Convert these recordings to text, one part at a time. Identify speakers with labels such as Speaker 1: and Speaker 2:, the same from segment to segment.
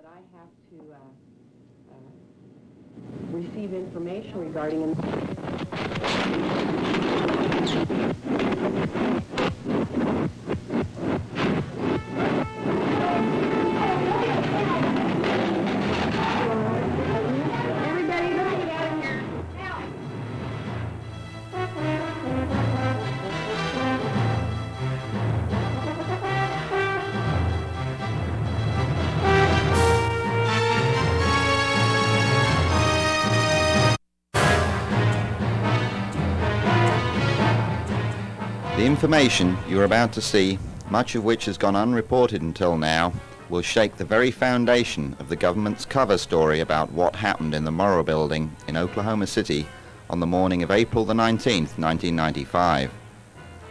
Speaker 1: that I have to receive information regarding
Speaker 2: The information you are about to see, much of which has gone unreported until now, will shake the very foundation of the government's cover story about what happened in the Morrow Building in Oklahoma City on the morning of April the 19th, 1995.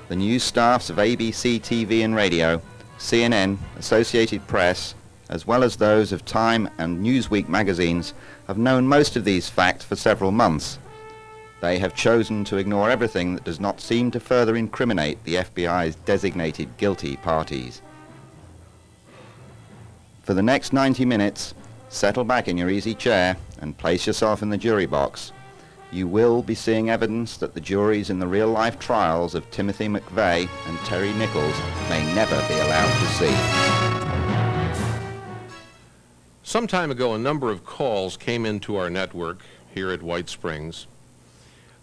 Speaker 2: The news staffs of ABC TV and radio, CNN, Associated Press, as well as those of Time and Newsweek magazines, have known most of these facts for several months. They have chosen to ignore everything that does not seem to further incriminate the FBI's designated guilty parties. For the next 90 minutes, settle back in your easy chair and place yourself in the jury box. You will be seeing evidence that the juries in the real-life trials of Timothy McVeigh and Terry Nichols may never be allowed to see.
Speaker 3: Some time ago, a number of calls came into our network here at White Springs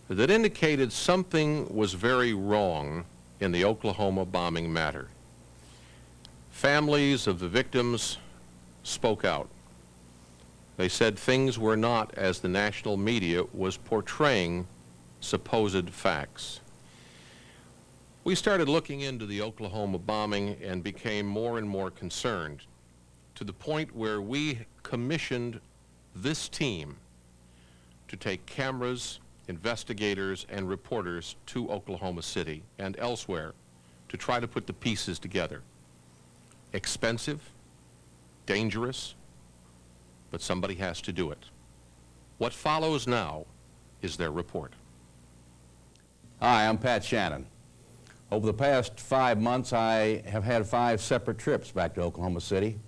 Speaker 3: that indicated something was very wrong in the Oklahoma bombing matter. Families of the victims spoke out. They said things were not as the national media was portraying supposed facts. We started looking into the Oklahoma bombing and became more and more concerned, to the point where we commissioned this team to take cameras, investigators, and reporters to Oklahoma City and elsewhere to try to put the pieces together. Expensive, dangerous, but somebody has to do it. What follows now is their report.
Speaker 4: Hi, I'm Pat Shannon. Over the past 5 months, I have had 5 separate trips back to Oklahoma City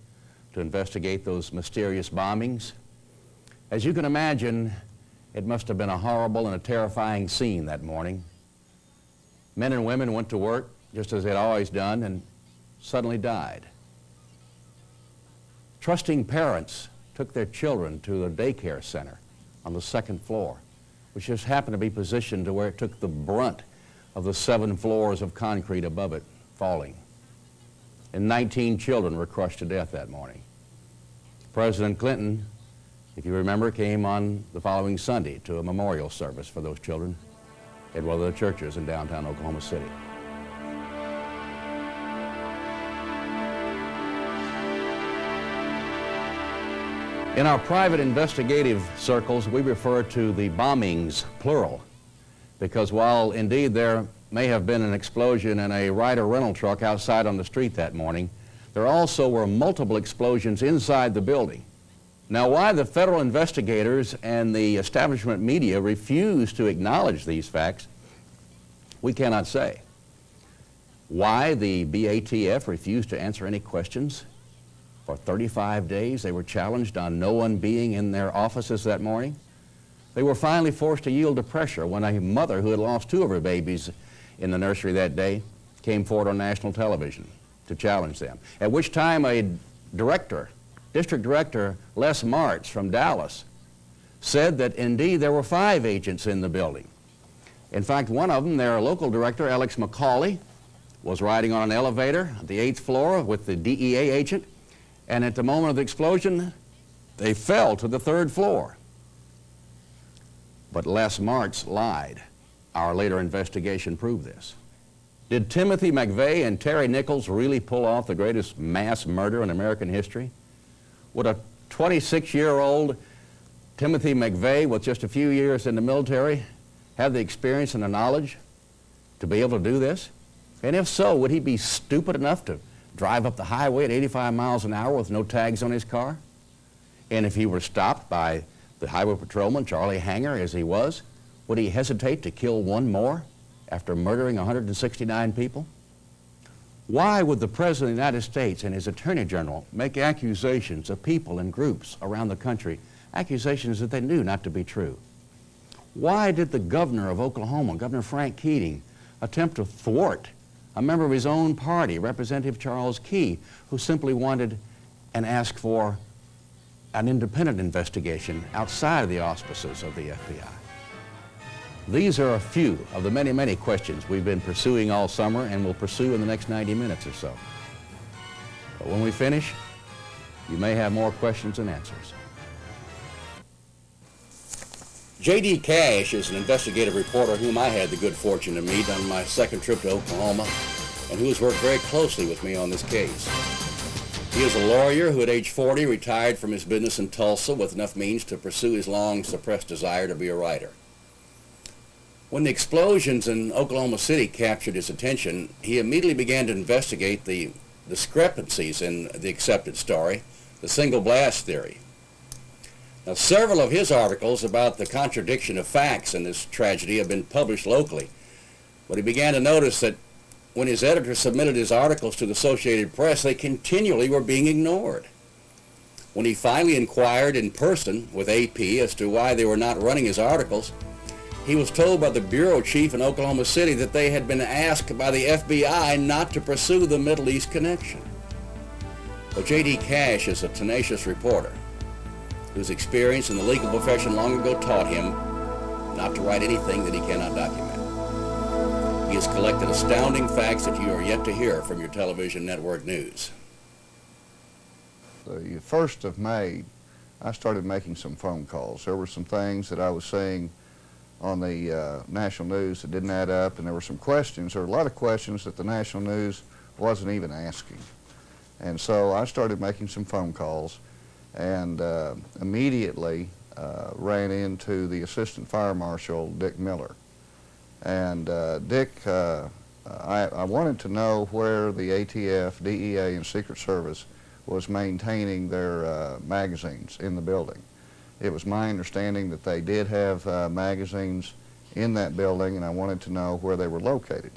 Speaker 4: to investigate those mysterious bombings. As you can imagine, it must have been a horrible and a terrifying scene that morning. Men and women went to work just as they'd always done and suddenly died. Trusting parents took their children to a daycare center on the 2nd floor, which just happened to be positioned to where it took the brunt of the 7 floors of concrete above it falling. And 19 children were crushed to death that morning. President Clinton, if you remember, came on the following Sunday to a memorial service for those children at one of the churches in downtown Oklahoma City. In our private investigative circles, we refer to the bombings, plural, because while indeed there may have been an explosion in a Ryder rental truck outside on the street that morning, there also were multiple explosions inside the building. Now, why the federal investigators and the establishment media refuse to acknowledge these facts, we cannot say. Why the BATF refused to answer any questions? For 35 days, they were challenged on no one being in their offices that morning. They were finally forced to yield to pressure when a mother who had lost 2 of her babies in the nursery that day came forward on national television to challenge them, at which time a District Director Les Martz from Dallas said that indeed there were 5 agents in the building. In fact, one of them, their local director, Alex McCauley, was riding on an elevator at the 8th floor with the DEA agent, and at the moment of the explosion, they fell to the 3rd floor. But Les Martz lied. Our later investigation proved this. Did Timothy McVeigh and Terry Nichols really pull off the greatest mass murder in American history? Would a 26-year-old Timothy McVeigh with just a few years in the military have the experience and the knowledge to be able to do this? And if so, would he be stupid enough to drive up the highway at 85 miles an hour with no tags on his car? And if he were stopped by the highway patrolman, Charlie Hanger, as he was, would he hesitate to kill one more after murdering 169 people? Why would the President of the United States and his Attorney General make accusations of people and groups around the country, accusations that they knew not to be true? Why did the governor of Oklahoma, Governor Frank Keating, attempt to thwart a member of his own party, Representative Charles Key, who simply wanted and asked for an independent investigation outside of the auspices of the FBI? These are a few of the many, many questions we've been pursuing all summer and will pursue in the next 90 minutes or so. But when we finish, you may have more questions than answers. J.D. Cash is an investigative reporter whom I had the good fortune to meet on my second trip to Oklahoma and who has worked very closely with me on this case. He is a lawyer who at age 40 retired from his business in Tulsa with enough means to pursue his long-suppressed desire to be a writer. When the explosions in Oklahoma City captured his attention, he immediately began to investigate the discrepancies in the accepted story, the single blast theory. Now, several of his articles about the contradiction of facts in this tragedy have been published locally, but he began to notice that when his editor submitted his articles to the Associated Press, they continually were being ignored. When he finally inquired in person with AP as to why they were not running his articles, he was told by the bureau chief in Oklahoma City that they had been asked by the FBI not to pursue the Middle East connection. But J.D. Cash is a tenacious reporter whose experience in the legal profession long ago taught him not to write anything that he cannot document. He has collected astounding facts that you are yet to hear from your television network news.
Speaker 5: The 1st of May, I started making some phone calls. There were some things that I was saying on the national news that didn't add up, and there were some questions, or a lot of questions that the national news wasn't even asking. And so I started making some phone calls and immediately ran into the Assistant Fire Marshal, Dick Miller. And Dick, I wanted to know where the ATF, DEA, and Secret Service was maintaining their magazines in the building. It was my understanding that they did have magazines in that building, and I wanted to know where they were located.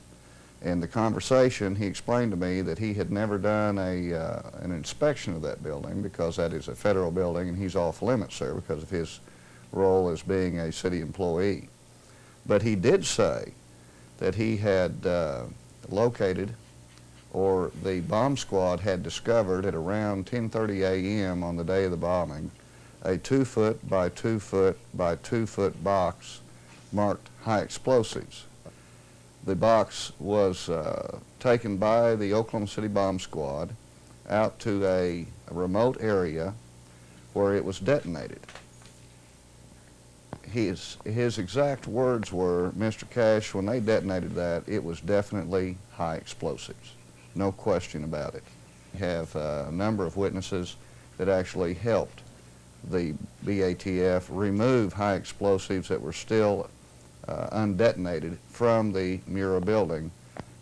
Speaker 5: In the conversation, he explained to me that he had never done an inspection of that building because that is a federal building and he's off limits there because of his role as being a city employee. But he did say that he had located, or the bomb squad had discovered at around 10:30 a.m. on the day of the bombing, a 2-foot by 2-foot by 2-foot box marked high explosives. The box was taken by the Oklahoma City bomb squad out to a remote area where it was detonated. His exact words were, "Mr. Cash, when they detonated that, it was definitely high explosives. No question about it." We have a number of witnesses that actually helped the BATF remove high explosives that were still undetonated from the Murrah building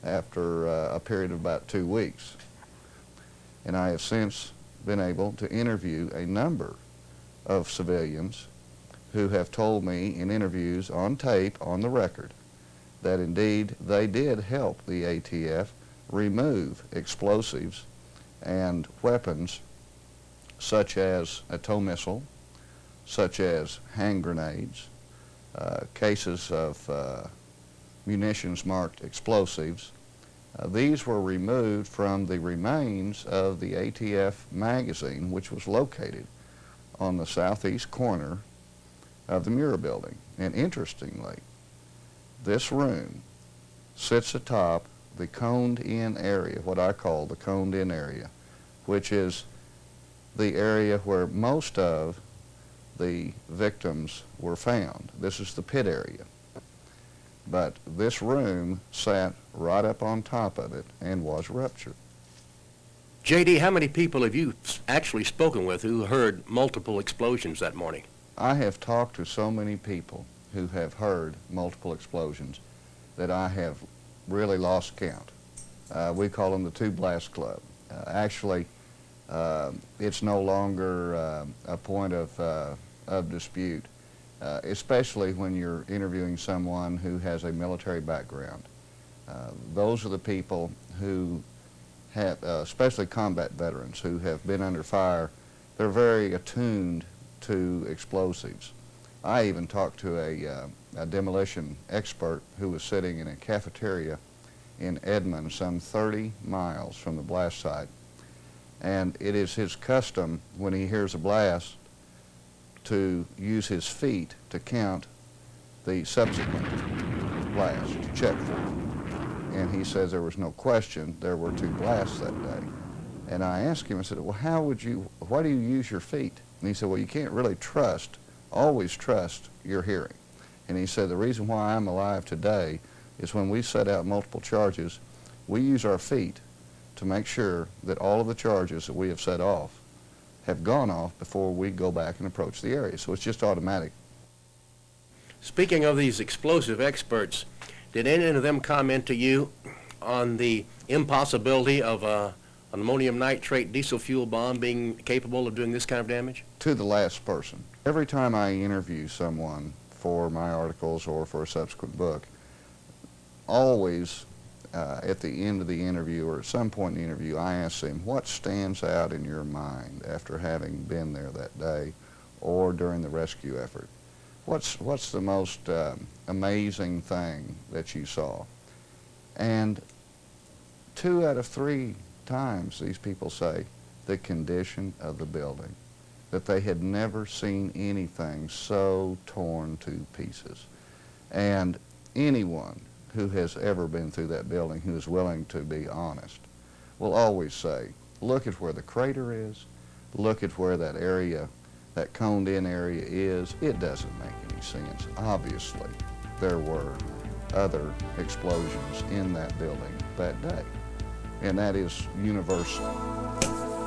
Speaker 5: after a period of about 2 weeks. And I have since been able to interview a number of civilians who have told me in interviews on tape, on the record, that indeed they did help the ATF remove explosives and weapons such as a tow missile, such as hand grenades, cases of munitions marked explosives. These were removed from the remains of the ATF magazine, which was located on the southeast corner of the Murrah building. And interestingly, this room sits atop the coned-in area, what I call the coned-in area, which is the area where most of the victims were found. This is the pit area. But this room sat right up on top of it and was ruptured.
Speaker 6: J.D., how many people have you actually spoken with who heard multiple explosions that morning?
Speaker 5: I have talked to so many people who have heard multiple explosions that I have really lost count. We call them the Two Blast Club. Actually, it's no longer a point of dispute, especially when you're interviewing someone who has a military background. Those are the people who have, especially combat veterans who have been under fire, they're very attuned to explosives. I even talked to a demolition expert who was sitting in a cafeteria in Edmond, some 30 miles from the blast site. And it is his custom, when he hears a blast, to use his feet to count the subsequent blast, to check for it. And he says there was no question there were 2 blasts that day. And I asked him, I said, well, why do you use your feet? And he said, well, you can't really always trust your hearing. And he said, the reason why I'm alive today is when we set out multiple charges, we use our feet to make sure that all of the charges that we have set off have gone off before we go back and approach the area. So it's just automatic.
Speaker 6: Speaking of these explosive experts, did any of them comment to you on the impossibility of an ammonium nitrate diesel fuel bomb being capable of doing this kind of damage?
Speaker 5: To the last person. Every time I interview someone for my articles or for a subsequent book, always at the end of the interview or at some point in the interview, I ask them, what stands out in your mind after having been there that day or during the rescue effort? What's the most amazing thing that you saw? And 2 out of 3 times these people say the condition of the building, that they had never seen anything so torn to pieces. And anyone who has ever been through that building who is willing to be honest will always say, look at where the crater is, look at where that area, that coned in area is. It doesn't make any sense. Obviously, there were other explosions in that building that day, and that is universal.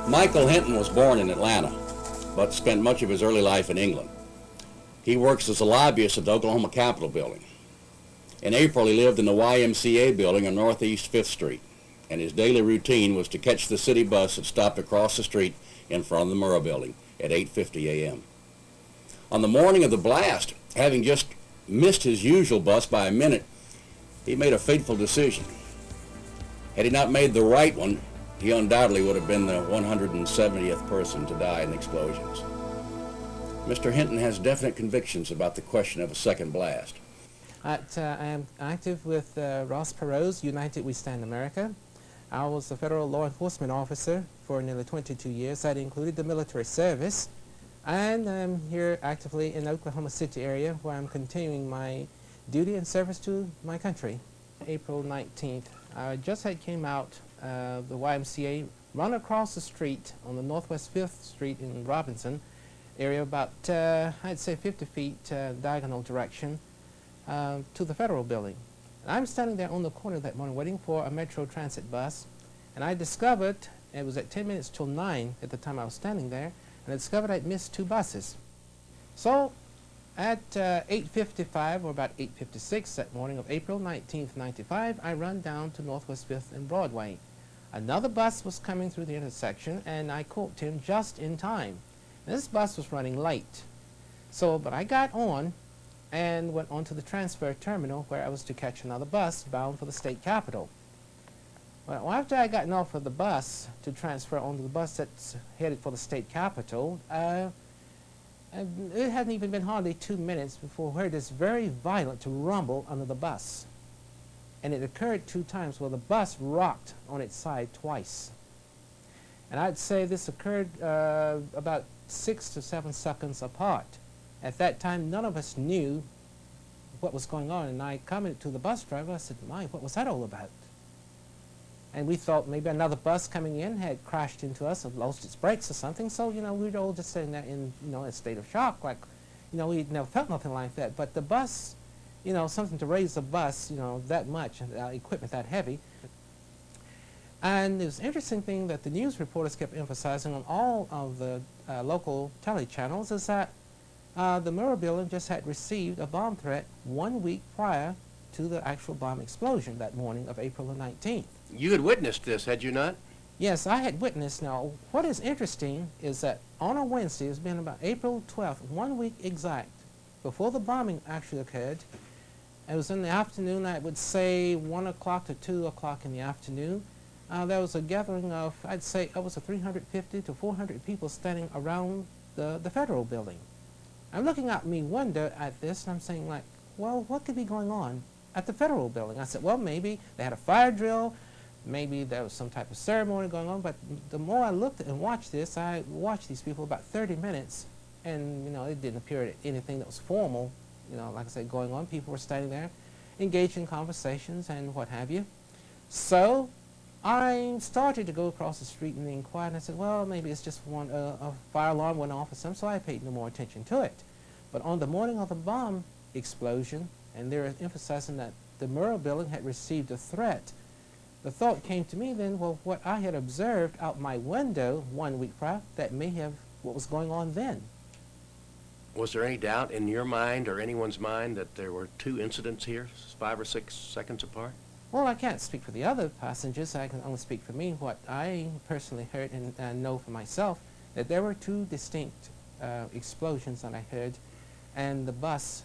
Speaker 4: Michael Hinton was born in Atlanta, but spent much of his early life in England. He works as a lobbyist at the Oklahoma Capitol building. In April, he lived in the YMCA building on Northeast 5th Street, and his daily routine was to catch the city bus that stopped across the street in front of the Murrah building at 8:50 a.m. On the morning of the blast, having just missed his usual bus by a minute, he made a fateful decision. Had he not made the right one, he undoubtedly would have been the 170th person to die in explosions. Mr. Hinton has definite convictions about the question of a second blast.
Speaker 7: I am active with Ross Perot's United We Stand America. I was a federal law enforcement officer for nearly 22 years. That included the military service. And I'm here actively in the Oklahoma City area where I'm continuing my duty and service to my country. April 19th, I just had came out of the YMCA, run across the street on the Northwest 5th Street in Robinson area, about, I'd say 50 feet diagonal direction to the federal building. And I'm standing there on the corner that morning waiting for a Metro Transit bus, and I discovered, it was at 10 minutes till 9 at the time I was standing there, and I discovered I'd missed 2 buses. So at 8:55 or about 8:56 that morning of April 19th, 95, I run down to Northwest 5th and Broadway. Another bus was coming through the intersection, and I caught him just in time. This bus was running late. But I got on and went on to the transfer terminal where I was to catch another bus bound for the state capitol. Well, after I gotten off of the bus to transfer onto the bus that's headed for the state capitol, it hadn't even been hardly 2 minutes before I heard this very violent rumble under the bus. And it occurred 2 times where the bus rocked on its side twice. And I'd say this occurred about 6 to 7 seconds apart. At that time, none of us knew what was going on, and I commented to the bus driver, I said, "My, what was that all about?" And we thought maybe another bus coming in had crashed into us or lost its brakes or something, so, we were all just sitting there in, a state of shock, like, we'd never felt nothing like that. But the bus, something to raise the bus, that much, equipment that heavy. And it was an interesting thing that the news reporters kept emphasizing on all of the local tele channels is that the Murrah building just had received a bomb threat 1 week prior to the actual bomb explosion that morning of April the 19th.
Speaker 6: You had witnessed this, had you not?
Speaker 7: Yes, I had witnessed. Now, what is interesting is that on a Wednesday, it's been about April 12th, 1 week exact, before the bombing actually occurred. It was in the afternoon, I would say 1 o'clock to 2 o'clock in the afternoon. there was a gathering of, I'd say, it was a 350 to 400 people standing around the federal building. I'm looking out me window at this, and I'm saying, like, well, what could be going on at the federal building? I said, well, maybe they had a fire drill, maybe there was some type of ceremony going on, but the more I looked and watched this, I watched these people about 30 minutes, and, you know, it didn't appear that anything that was formal, you know, like I said, going on. People were standing there, engaged in conversations and what have you. So I started to go across the street and inquire, and I said, well, maybe it's just a fire alarm went off or something, so I paid no more attention to it. But on the morning of the bomb explosion, and they're emphasizing that the Murrah building had received a threat, the thought came to me then, well, what I had observed out my window 1 week prior, that may have what was going on then.
Speaker 6: Was there any doubt in your mind or anyone's mind that there were two incidents here, 5 or 6 seconds apart?
Speaker 7: Well, I can't speak for the other passengers. I can only speak for me. What I personally heard and know for myself, that there were two distinct explosions that I heard, and the bus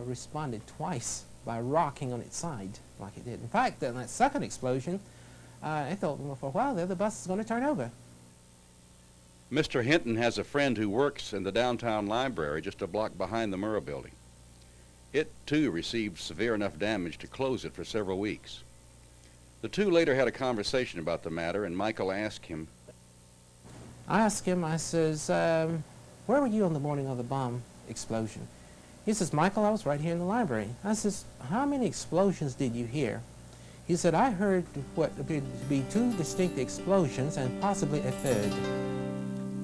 Speaker 7: responded twice by rocking on its side like it did. In fact, in that second explosion, I thought, well, for a while there, the bus is going to turn over.
Speaker 4: Mr. Hinton has a friend who works in the downtown library just a block behind the Murrah building. It, too, received severe enough damage to close it for several weeks. The two later had a conversation about the matter, and Michael asked him,
Speaker 7: I says, where were you on the morning of the bomb explosion? He says, Michael, I was right here in the library. I says, how many explosions did you hear? He said, I heard what appeared to be two distinct explosions and possibly a third.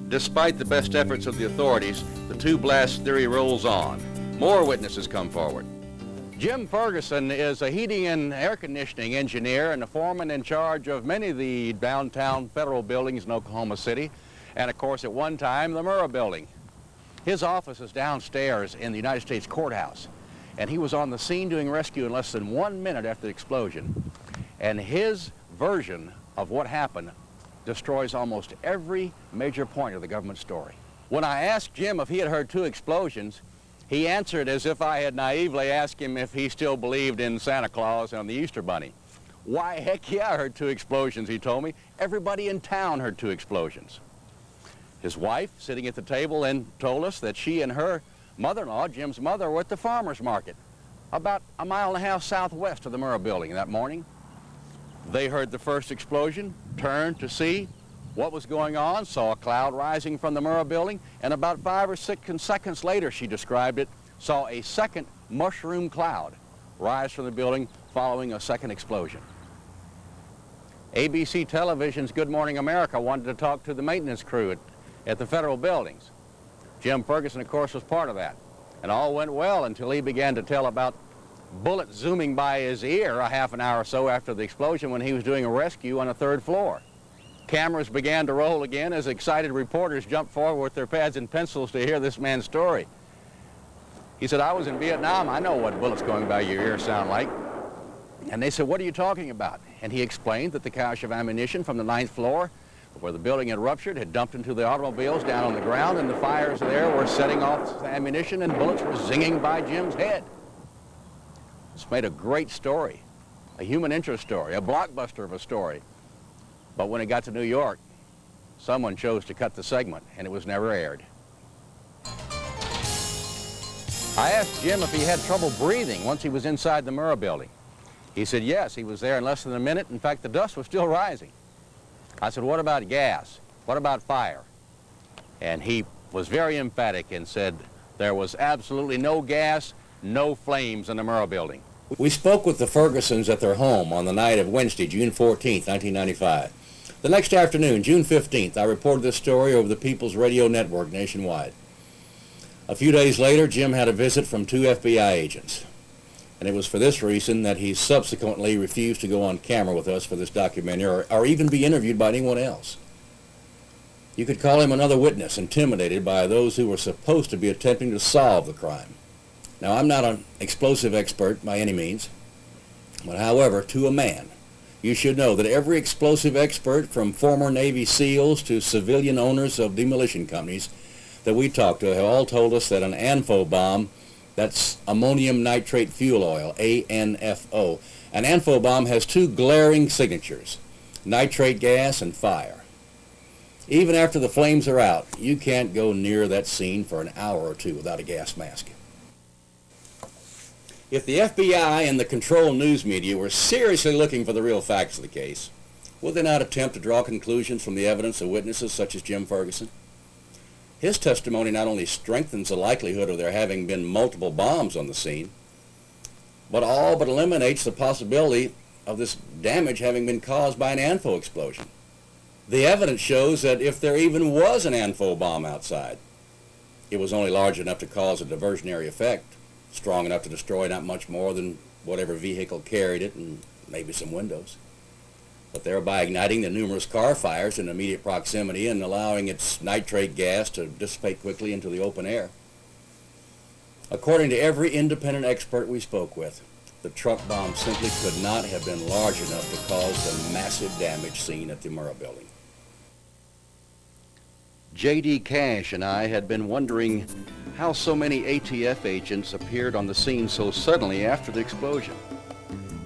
Speaker 4: Despite the best efforts of the authorities, the two-blast theory rolls on. More witnesses come forward. Jim Ferguson is a heating and air conditioning engineer and a foreman in charge of many of the downtown federal buildings in Oklahoma City, and of course at one time the Murrah building. His office is downstairs in the United States Courthouse, and he was on the scene doing rescue in less than 1 minute after the explosion. And his version of what happened destroys almost every major point of the government story. When I asked Jim if he had heard two explosions, he answered as if I had naively asked him if he still believed in Santa Claus and the Easter Bunny. Why, heck yeah, I heard two explosions, he told me. Everybody in town heard two explosions. His wife, sitting at the table, then told us that she and her mother-in-law, Jim's mother, were at the farmer's market about 1.5 miles southwest of the Murrah building that morning. They heard the first explosion, turned to see what was going on, saw a cloud rising from the Murrah building, and about 5 or 6 seconds later, she described it, saw a second mushroom cloud rise from the building following a second explosion. ABC Television's Good Morning America wanted to talk to the maintenance crew at the federal buildings. Jim Ferguson, of course, was part of that. And all went well until he began to tell about bullets zooming by his ear a half an hour or so after the explosion when he was doing a rescue on the 3rd floor. Cameras began to roll again as excited reporters jumped forward with their pads and pencils to hear this man's story. He said, I was in Vietnam. I know what bullets going by your ear sound like. And they said, what are you talking about? And he explained that the cache of ammunition from the 9th floor, where the building had ruptured, had dumped into the automobiles down on the ground, and the fires there were setting off the ammunition, and bullets were zinging by Jim's head. It's made a great story, a human interest story, a blockbuster of a story. But when it got to New York, someone chose to cut the segment, and it was never aired. I asked Jim if he had trouble breathing once he was inside the Murrah building. He said yes, he was there in less than a minute. In fact, the dust was still rising. I said, what about gas? What about fire? And he was very emphatic and said there was absolutely no gas, no flames in the Murrah building. We spoke with the Fergusons at their home on the night of Wednesday, June 14th, 1995. The next afternoon, June 15th, I reported this story over the People's Radio Network nationwide. A few days later, Jim had a visit from 2 FBI agents. And it was for this reason that he subsequently refused to go on camera with us for this documentary or even be interviewed by anyone else. You could call him another witness intimidated by those who were supposed to be attempting to solve the crime. Now, I'm not an explosive expert by any means, but however, to a man, you should know that every explosive expert, from former Navy SEALs to civilian owners of demolition companies that we talked to, have all told us that an ANFO bomb, that's ammonium nitrate fuel oil, ANFO. An ANFO bomb has two glaring signatures. nitrate gas, and fire. Even after the flames are out, you can't go near that scene for an hour or two without a gas mask. If the FBI and the control news media were seriously looking for the real facts of the case, would they not attempt to draw conclusions from the evidence of witnesses such as Jim Ferguson? His testimony not only strengthens the likelihood of there having been multiple bombs on the scene, but all but eliminates the possibility of this damage having been caused by an ANFO explosion. The evidence shows that if there even was an ANFO bomb outside, it was only large enough to cause a diversionary effect, strong enough to destroy not much more than whatever vehicle carried it and maybe some windows, but thereby igniting the numerous car fires in immediate proximity and allowing its nitrate gas to dissipate quickly into the open air. According to every independent expert we spoke with, the truck bomb simply could not have been large enough to cause the massive damage seen at the Murrah building. J.D. Cash and I had been wondering how so many ATF agents appeared on the scene so suddenly after the explosion.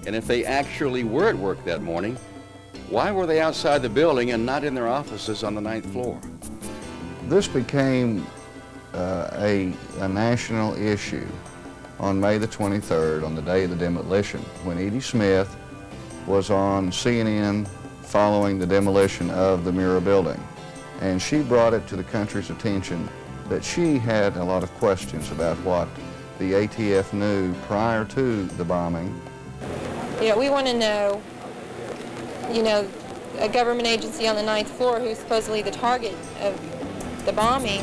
Speaker 4: And if they actually were at work that morning, why were they outside the building and not in their offices on the 9th floor?
Speaker 5: This became a national issue on May the 23rd, on the day of the demolition, when Edie Smith was on CNN following the demolition of the Murrah building. And she brought it to the country's attention that she had a lot of questions about what the ATF knew prior to the bombing.
Speaker 8: We want to know, a government agency on the 9th floor who's supposedly the target of the bombing,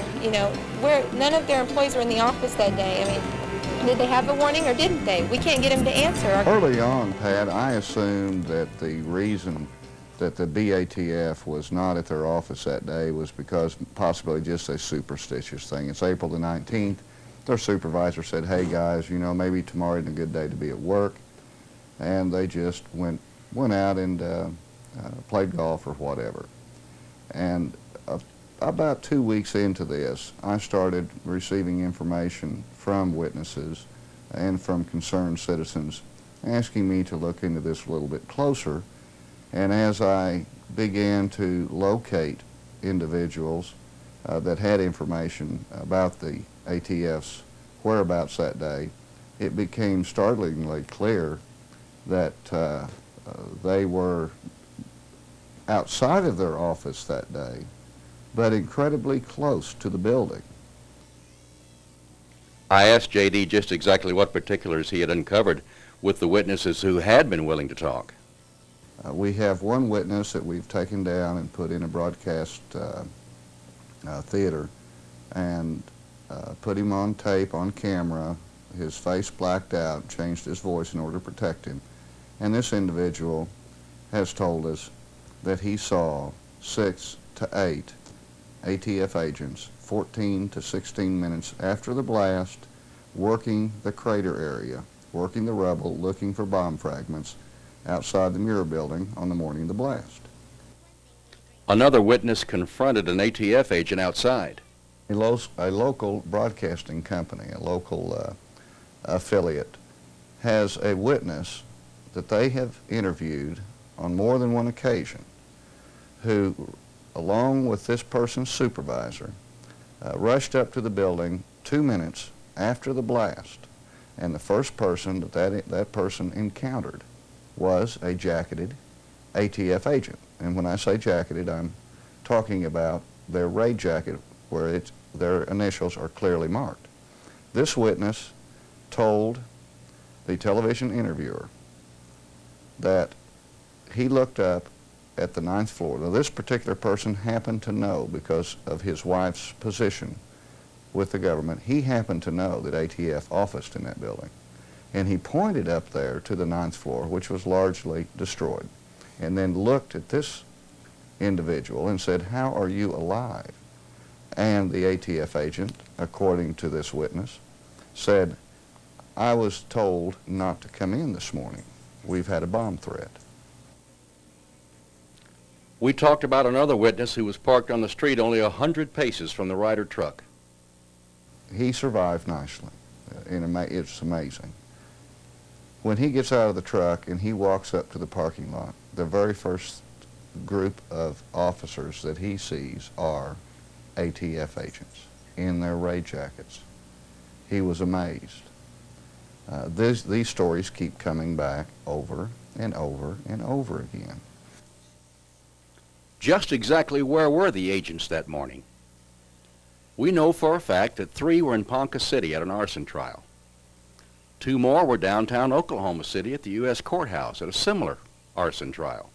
Speaker 8: where none of their employees were in the office that day. I mean, did they have a warning or didn't they? We can't get them to answer.
Speaker 5: Early on, Pat, I assumed that the reason that the BATF was not at their office that day was because possibly just a superstitious thing. It's April the 19th. Their supervisor said, hey guys, maybe tomorrow isn't a good day to be at work. And they just went out and played golf or whatever. And about 2 weeks into this, I started receiving information from witnesses and from concerned citizens asking me to look into this a little bit closer. And as I began to locate individuals that had information about the ATF's whereabouts that day, it became startlingly clear that they were outside of their office that day, but incredibly close to the building.
Speaker 4: I asked J.D. just exactly what particulars he had uncovered with the witnesses who had been willing to talk.
Speaker 5: We have one witness that we've taken down and put in a broadcast theater and put him on tape, on camera, his face blacked out, changed his voice in order to protect him. And this individual has told us that he saw 6 to 8 ATF agents 14 to 16 minutes after the blast working the crater area, working the rubble, looking for bomb fragments outside the Murrah building on the morning of the blast.
Speaker 4: Another witness confronted an ATF agent outside.
Speaker 5: A local broadcasting company, a local affiliate, has a witness that they have interviewed on more than one occasion who, along with this person's supervisor, rushed up to the building 2 minutes after the blast, and the first person that person encountered was a jacketed ATF agent. And when I say jacketed, I'm talking about their raid jacket where their initials are clearly marked. This witness told the television interviewer that he looked up at the 9th floor. Now, this particular person happened to know, because of his wife's position with the government, he happened to know that ATF officed in that building. And he pointed up there to the 9th floor, which was largely destroyed, and then looked at this individual and said, "How are you alive?" And the ATF agent, according to this witness, said, "I was told not to come in this morning. We've had a bomb threat."
Speaker 4: We talked about another witness who was parked on the street only 100 paces from the Ryder truck.
Speaker 5: He survived nicely. It's amazing. When he gets out of the truck and he walks up to the parking lot, the very first group of officers that he sees are ATF agents in their raid jackets. He was amazed. These stories keep coming back over and over and over again.
Speaker 9: Just exactly where were the agents that morning? We know for a fact that 3 were in Ponca City at an arson trial. 2 more were downtown Oklahoma City at the U.S. Courthouse at a similar arson trial.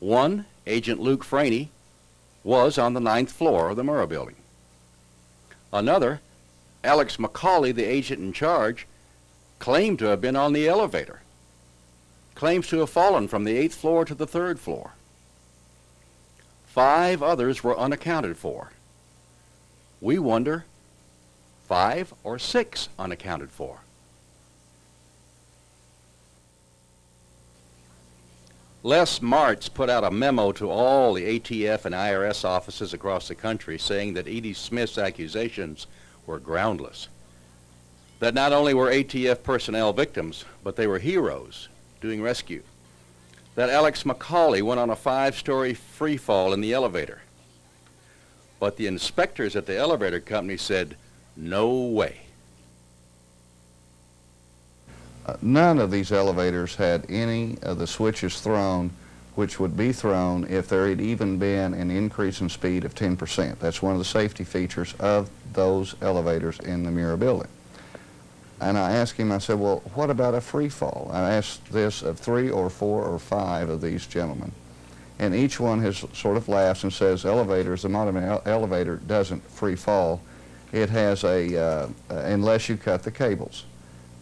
Speaker 9: 1, Agent Luke Franey, was on the 9th floor of the Murrah building. Another, Alex McCauley, the agent in charge, claimed to have been on the elevator, claims to have fallen from the 8th floor to the 3rd floor. 5 others were unaccounted for. We wonder, 5 or 6 unaccounted for. Les Martz put out a memo to all the ATF and IRS offices across the country saying that Edie Smith's accusations were groundless. That not only were ATF personnel victims, but they were heroes doing rescue. That Alex McCauley went on a 5-story free fall in the elevator. But the inspectors at the elevator company said, no way.
Speaker 5: None of these elevators had any of the switches thrown which would be thrown if there had even been an increase in speed of 10%. That's one of the safety features of those elevators in the Murrah building. And I asked him, I said, well, what about a free fall? I asked this of 3 or 4 or 5 of these gentlemen. And each one has sort of laughs and says, elevators, the modern elevator doesn't free fall. It has unless you cut the cables.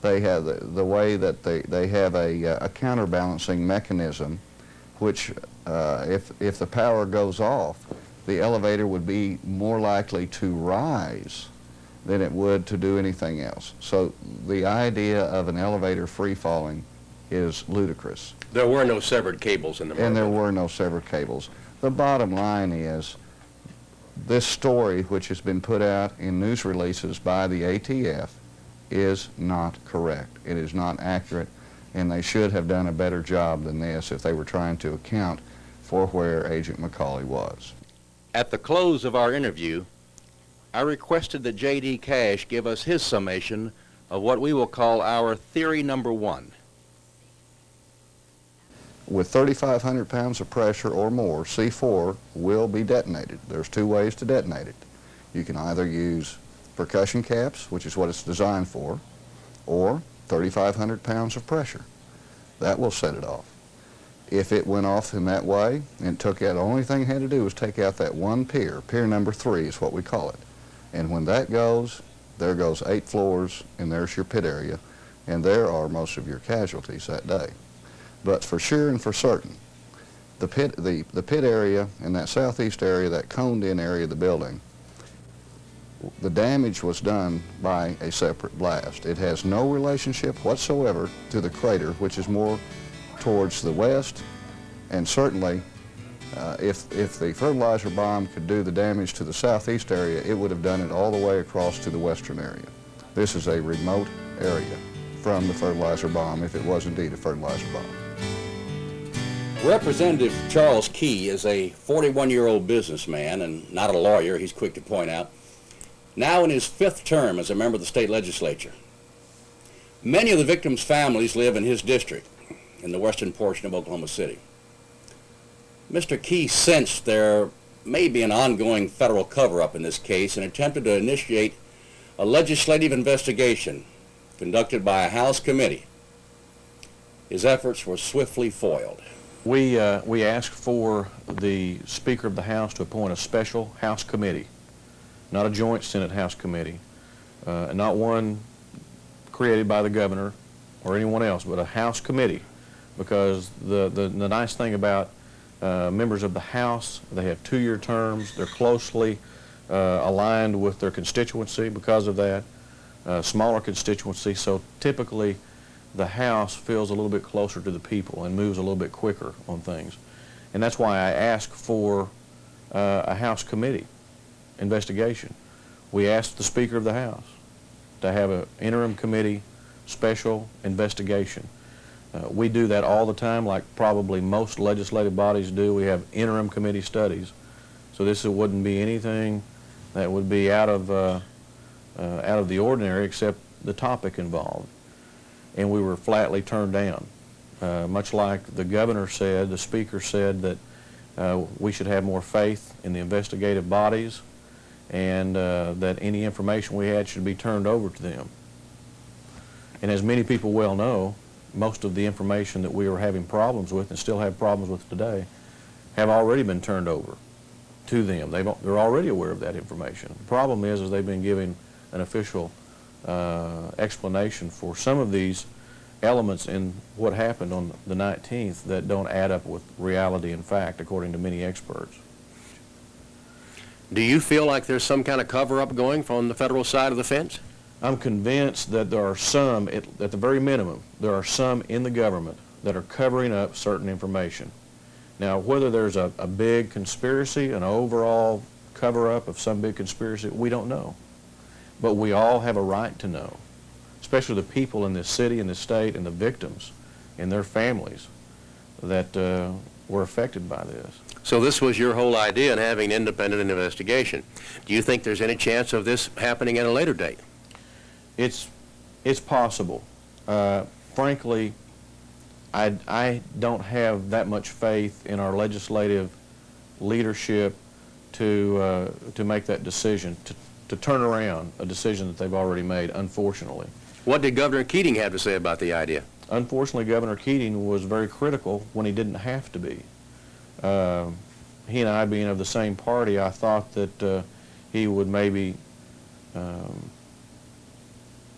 Speaker 5: They have the way that they have a counterbalancing mechanism, which if the power goes off, the elevator would be more likely to rise than it would to do anything else. So the idea of an elevator free falling is ludicrous.
Speaker 6: There were no severed cables in the Murrah
Speaker 5: And there
Speaker 6: building.
Speaker 5: were no severed cables. The bottom line is this story, which has been put out in news releases by the ATF, is not correct. It is not accurate, and they should have done a better job than this if they were trying to account for where Agent McCauley was.
Speaker 9: At the close of our interview, I requested that J.D. Cash give us his summation of what we will call our theory number 1.
Speaker 5: With 3,500 pounds of pressure or more, C4 will be detonated. There's 2 ways to detonate it. You can either use percussion caps, which is what it's designed for, or 3,500 pounds of pressure. That will set it off. If it went off in that way and took out, the only thing it had to do was take out that one pier. Pier number 3 is what we call it. And when that goes, there goes 8 floors, and there's your pit area, and there are most of your casualties that day. But for sure and for certain, the pit area and that southeast area, that coned-in area of the building, the damage was done by a separate blast. It has no relationship whatsoever to the crater, which is more towards the west, and certainly if the fertilizer bomb could do the damage to the southeast area, it would have done it all the way across to the western area. This is a remote area from the fertilizer bomb, if it was indeed a fertilizer bomb.
Speaker 9: Representative Charles Key is a 41-year-old businessman and not a lawyer, he's quick to point out, now in his 5th term as a member of the state legislature. Many of the victims' families live in his district, in the western portion of Oklahoma City. Mr. Key sensed there may be an ongoing federal cover-up in this case and attempted to initiate a legislative investigation conducted by a House committee. His efforts were swiftly foiled.
Speaker 3: We asked for the Speaker of the House to appoint a special House committee, not a joint Senate House committee, not one created by the governor or anyone else, but a House committee, because the nice thing about members of the House, they have 2-year terms, they're closely aligned with their constituency because of that, smaller constituency, so typically the House feels a little bit closer to the people and moves a little bit quicker on things. And that's why I asked for a House committee investigation. We asked the Speaker of the House to have an interim committee special investigation.
Speaker 4: We do that all the time, like probably most legislative bodies do. We have interim committee studies. So this wouldn't be anything that would be out of the ordinary except the topic involved. And we were flatly turned down. Much like the governor said, the speaker said that we should have more faith in the investigative bodies and that any information we had should be turned over to them. And as many people well know, most of the information that we were having problems with and still have problems with today have already been turned over to them. They're already aware of that information. The problem is they've been giving an official explanation for some of these elements in what happened on the 19th that don't add up with reality and fact, according to many experts.
Speaker 6: Do you feel like there's some kind of cover-up going from the federal side of the fence?
Speaker 4: I'm convinced that there are some, at the very minimum, there are some in the government that are covering up certain information. Now, whether there's a big conspiracy, an overall cover-up of some big conspiracy, we don't know. But we all have a right to know, especially the people in this city and this state and the victims and their families that were affected by this.
Speaker 6: So this was your whole idea in having an independent investigation. Do you think there's any chance of this happening at a later date?
Speaker 4: It's possible. Frankly, I don't have that much faith in our legislative leadership to make that decision, to turn around a decision that they've already made, unfortunately.
Speaker 6: What did Governor Keating have to say about the idea?
Speaker 4: Unfortunately, Governor Keating was very critical when he didn't have to be. He and I being of the same party, I thought that he would maybe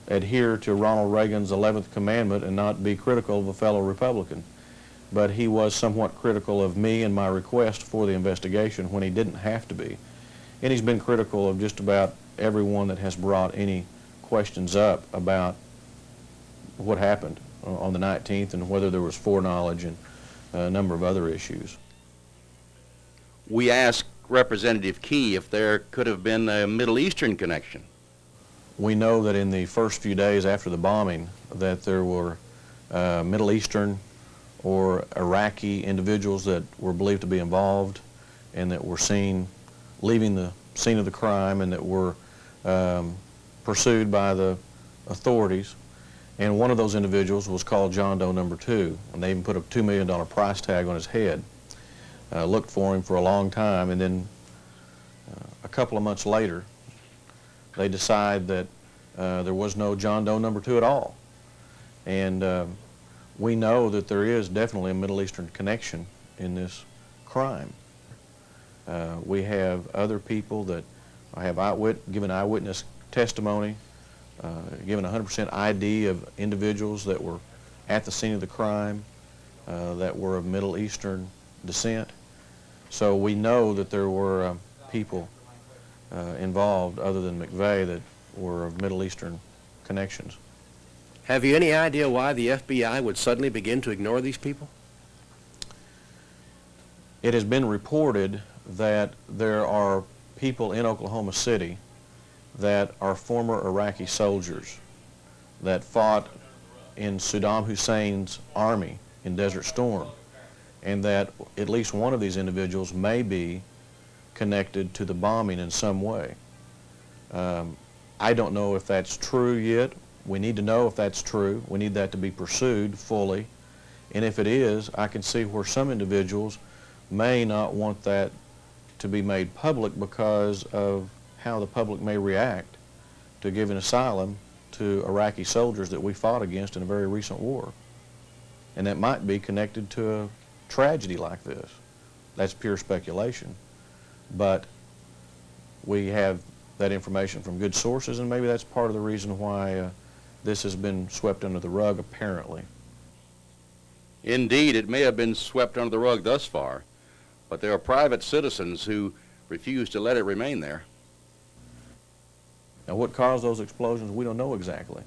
Speaker 4: adhere to Ronald Reagan's 11th commandment and not be critical of a fellow Republican. But he was somewhat critical of me and my request for the investigation when he didn't have to be. And he's been critical of just about everyone that has brought any questions up about what happened on the 19th and whether there was foreknowledge and a number of other issues.
Speaker 9: We asked Representative Key if there could have been a Middle Eastern connection.
Speaker 4: We know that in the first few days after the bombing that there were Middle Eastern or Iraqi individuals that were believed to be involved and that were seen leaving the scene of the crime and that were pursued by the authorities. And one of those individuals was called John Doe number 2, and they even put a $2 million price tag on his head. Looked for him for a long time, and then a couple of months later they decide that there was no John Doe number 2 at all. And we know that there is definitely a Middle Eastern connection in this crime. We have other people that have given eyewitness testimony, given 100% ID of individuals that were at the scene of the crime that were of Middle Eastern descent. So we know that there were people involved other than McVeigh that were of Middle Eastern connections.
Speaker 6: Have you any idea why the FBI would suddenly begin to ignore these people?
Speaker 4: It has been reported that there are people in Oklahoma City that are former Iraqi soldiers that fought in Saddam Hussein's army in Desert Storm, and that at least one of these individuals may be connected to the bombing in some way. I don't know if that's true yet. We need to know if that's true. We need that to be pursued fully. And if it is, I can see where some individuals may not want that to be made public because of how the public may react to giving asylum to Iraqi soldiers that we fought against in a very recent war. And that might be connected to a tragedy like this. That's pure speculation. But we have that information from good sources, and maybe that's part of the reason why this has been swept under the rug, apparently.
Speaker 9: Indeed, it may have been swept under the rug thus far, but there are private citizens who refuse to let it remain there.
Speaker 4: Now, what caused those explosions, we don't know exactly.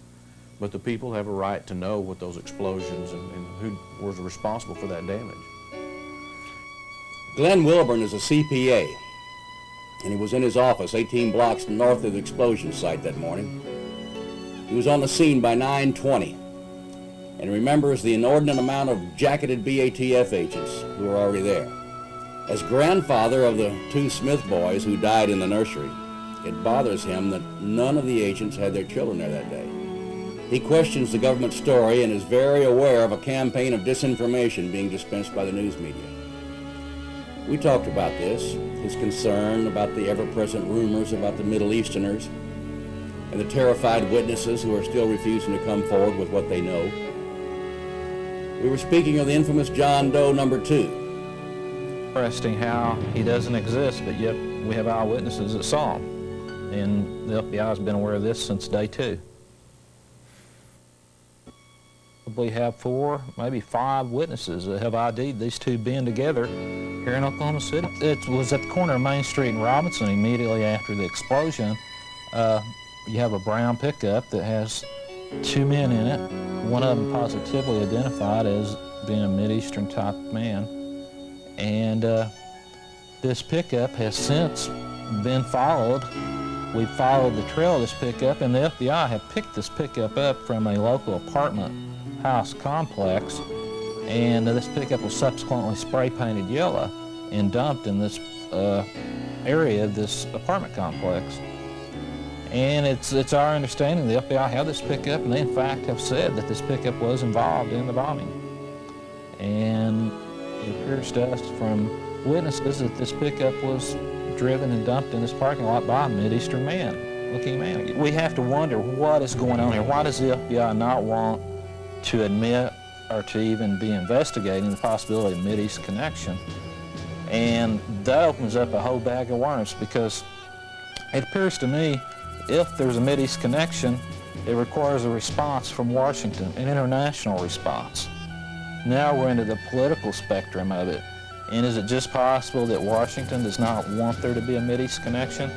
Speaker 4: But the people have a right to know what those explosions and who was responsible for that damage.
Speaker 10: Glenn Wilburn is a CPA, and he was in his office 18 blocks north of the explosion site that morning. He was on the scene by 9:20. and remembers the inordinate amount of jacketed BATF agents who were already there. As grandfather of the 2 Smith boys who died in the nursery, it bothers him that none of the agents had their children there that day. He questions the government story and is very aware of a campaign of disinformation being dispensed by the news media. We talked about this, his concern about the ever-present rumors about the Middle Easterners and the terrified witnesses who are still refusing to come forward with what they know. We were speaking of the infamous John Doe number 2.
Speaker 11: Interesting how he doesn't exist, but yet we have eyewitnesses that saw him. And the FBI has been aware of this since day 2. We have 4, maybe 5 witnesses that have ID'd these 2 being together here in Oklahoma City. It was at the corner of Main Street and Robinson immediately after the explosion. You have a brown pickup that has 2 men in it, one of them positively identified as being a Mideastern type man. And this pickup has since been followed. We followed the trail of this pickup, and the FBI have picked this pickup up from a local apartment house complex, and this pickup was subsequently spray painted yellow and dumped in this area of this apartment complex. And it's our understanding the FBI had this pickup, and they in fact have said that this pickup was involved in the bombing. And it appears to us from witnesses that this pickup was driven and dumped in this parking lot by a Mideastern looking man. We have to wonder what is going on here. Why does the FBI not want to admit or to even be investigating the possibility of Mideast connection? And that opens up a whole bag of worms, because it appears to me if there's a Mideast connection, it requires a response from Washington, an international response. Now we're into the political spectrum of it. And is it just possible that Washington does not want there to be a Mideast connection?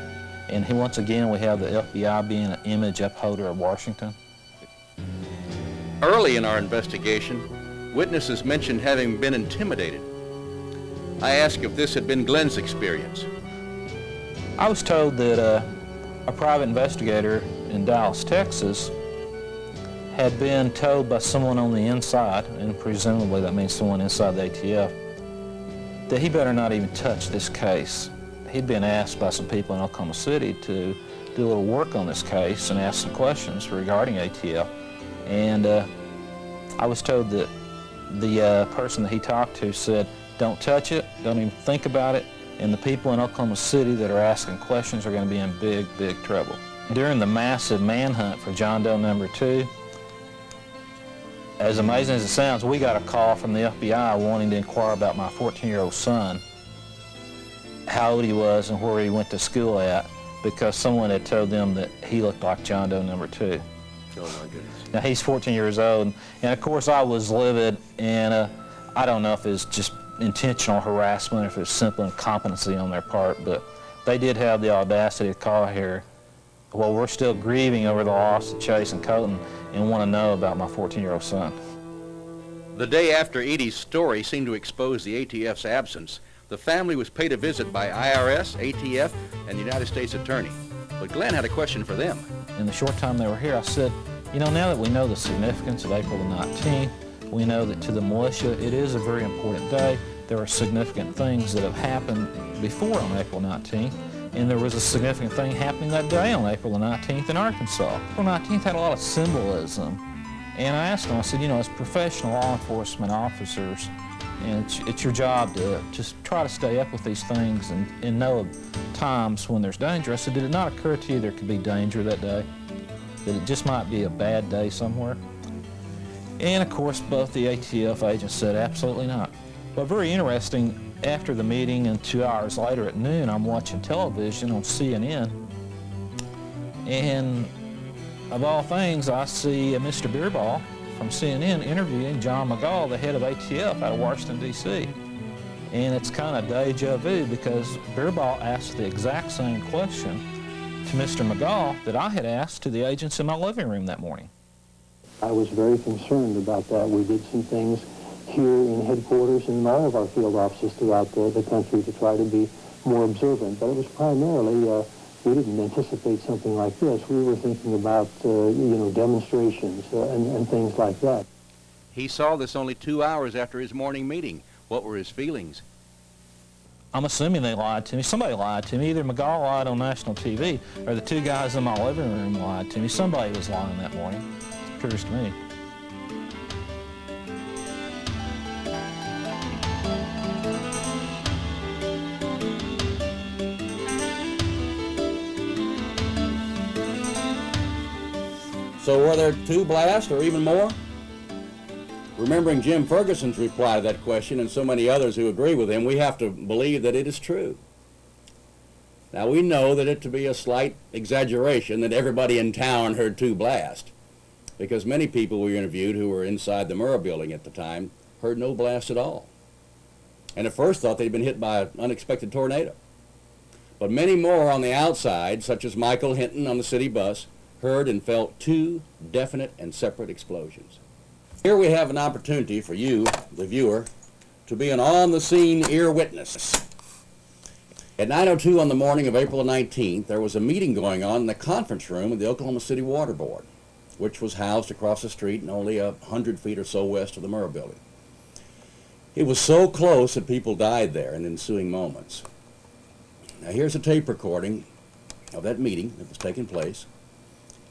Speaker 11: And once again, we have the FBI being an image upholder of Washington.
Speaker 9: Early in our investigation, witnesses mentioned having been intimidated. I asked if this had been Glenn's experience.
Speaker 11: I was told that a private investigator in Dallas, Texas, had been told by someone on the inside, and presumably that means someone inside the ATF, that he better not even touch this case. He'd been asked by some people in Oklahoma City to do a little work on this case and ask some questions regarding ATF. And I was told that the person that he talked to said, don't touch it, don't even think about it, and the people in Oklahoma City that are asking questions are going to be in big, big trouble. During the massive manhunt for John Doe number 2, as amazing as it sounds, we got a call from the FBI wanting to inquire about my 14-year-old son, how old he was and where he went to school at, because someone had told them that he looked like John Doe number 2.
Speaker 6: Oh my goodness.
Speaker 11: Now he's 14 years old, and of course I was livid, and I don't know if it's just intentional harassment or if it's simple incompetency on their part, but they did have the audacity to call here. Well, we're still grieving over the loss of Chase and Colton and want to know about my 14-year-old son.
Speaker 9: The day after Edie's story seemed to expose the ATF's absence, the family was paid a visit by IRS, ATF, and the United States Attorney. But Glenn had a question for them.
Speaker 11: In the short time they were here, I said, you know, now that we know the significance of April the 19th, we know that to the militia it is a very important day. There are significant things that have happened before on April 19th, and there was a significant thing happening that day on April the 19th in Arkansas. April 19th had a lot of symbolism, and I asked them, I said, you know, as professional law enforcement officers, and it's your job to just try to stay up with these things and know of times when there's danger. I said, did it not occur to you there could be danger that day? That it just might be a bad day somewhere? And of course, both the ATF agents said absolutely not. But very interesting, after the meeting and 2 hours later at noon, I'm watching television on CNN, and of all things, I see Mr. Beerball from CNN interviewing John McGaugh, the head of ATF out of Washington, D.C. And it's kind of deja vu, because Beerball asked the exact same question to Mr. McGaugh that I had asked to the agents in my living room that morning.
Speaker 12: I was very concerned about that. We did some things here in headquarters and in all of our field offices throughout the country to try to be more observant. But it was primarily, we didn't anticipate something like this. We were thinking about, demonstrations and things like that.
Speaker 9: He saw this only 2 hours after his morning meeting. What were his feelings?
Speaker 11: I'm assuming they lied to me. Somebody lied to me. Either McGaw lied on national TV or the two guys in my living room lied to me. Somebody was lying that morning. It appears to me.
Speaker 10: So were there 2 blasts or even more? Remembering Jim Ferguson's reply to that question and so many others who agree with him, we have to believe that it is true. Now we know that it to be a slight exaggeration that everybody in town heard 2 blasts, because many people we interviewed who were inside the Murrah building at the time heard no blast at all, and at first thought they'd been hit by an unexpected tornado. But many more on the outside, such as Michael Hinton on the city bus, heard and felt 2 definite and separate explosions. Here we have an opportunity for you, the viewer, to be an on-the-scene ear witness. At 9:02 on the morning of April 19th, there was a meeting going on in the conference room of the Oklahoma City Water Board, which was housed across the street and only 100 feet or so west of the Murrah building. It was so close that people died there in the ensuing moments. Now here's a tape recording of that meeting that was taking place.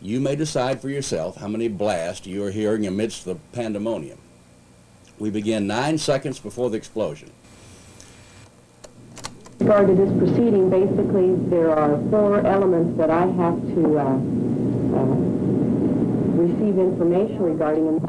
Speaker 10: You may decide for yourself how many blasts you are hearing amidst the pandemonium. We begin 9 seconds before the explosion.
Speaker 1: With regard to this proceeding, basically there are 4 elements that I have to receive information regarding.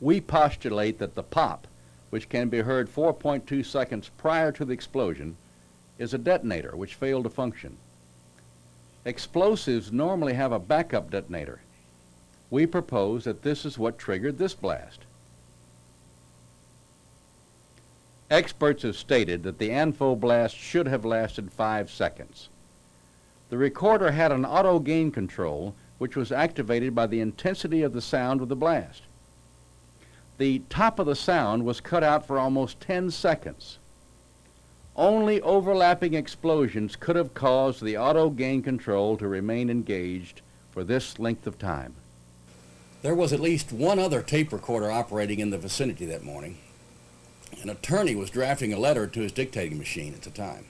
Speaker 9: We postulate that the pop, which can be heard 4.2 seconds prior to the explosion, is a detonator which failed to function. Explosives normally have a backup detonator. We propose that this is what triggered this blast. Experts have stated that the ANFO blast should have lasted 5 seconds. The recorder had an auto gain control which was activated by the intensity of the sound of the blast. The top of the sound was cut out for almost 10 seconds. Only overlapping explosions could have caused the auto gain control to remain engaged for this length of time.
Speaker 10: There was at least one other tape recorder operating in the vicinity that morning. An attorney was drafting a letter to his dictating machine at the time.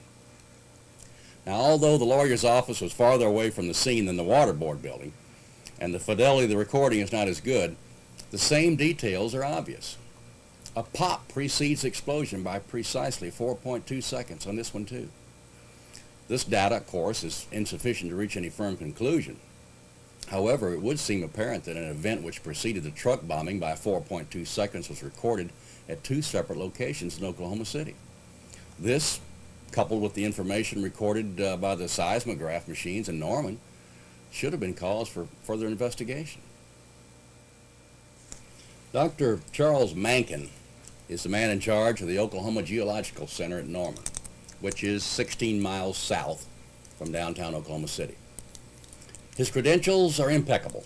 Speaker 10: Now, although the lawyer's office was farther away from the scene than the water board building, and the fidelity of the recording is not as good, the same details are obvious. A pop precedes explosion by precisely 4.2 seconds on this one too. This data, of course, is insufficient to reach any firm conclusion. However, it would seem apparent that an event which preceded the truck bombing by 4.2 seconds was recorded at 2 separate locations in Oklahoma City. This, coupled with the information recorded by the seismograph machines in Norman, should have been cause for further investigation. Dr. Charles Mankin is the man in charge of the Oklahoma Geological Center at Norman, which is 16 miles south from downtown Oklahoma City. His credentials are impeccable.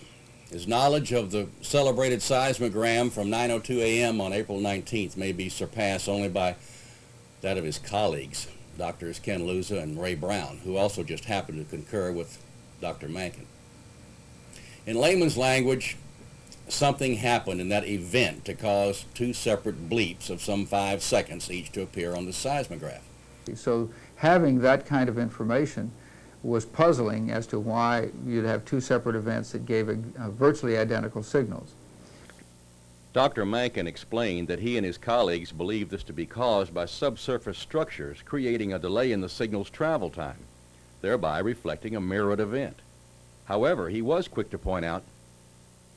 Speaker 10: His knowledge of the celebrated seismogram from 9:02 a.m. on April 19th may be surpassed only by that of his colleagues, Drs. Ken Luza and Ray Brown, who also just happened to concur with Dr. Mankin. In layman's language, something happened in that event to cause 2 separate bleeps of some 5 seconds each to appear on the seismograph.
Speaker 13: So having that kind of information was puzzling as to why you'd have 2 separate events that gave virtually identical signals.
Speaker 9: Dr. Mankin explained that he and his colleagues believed this to be caused by subsurface structures creating a delay in the signal's travel time, thereby reflecting a mirrored event. However, he was quick to point out,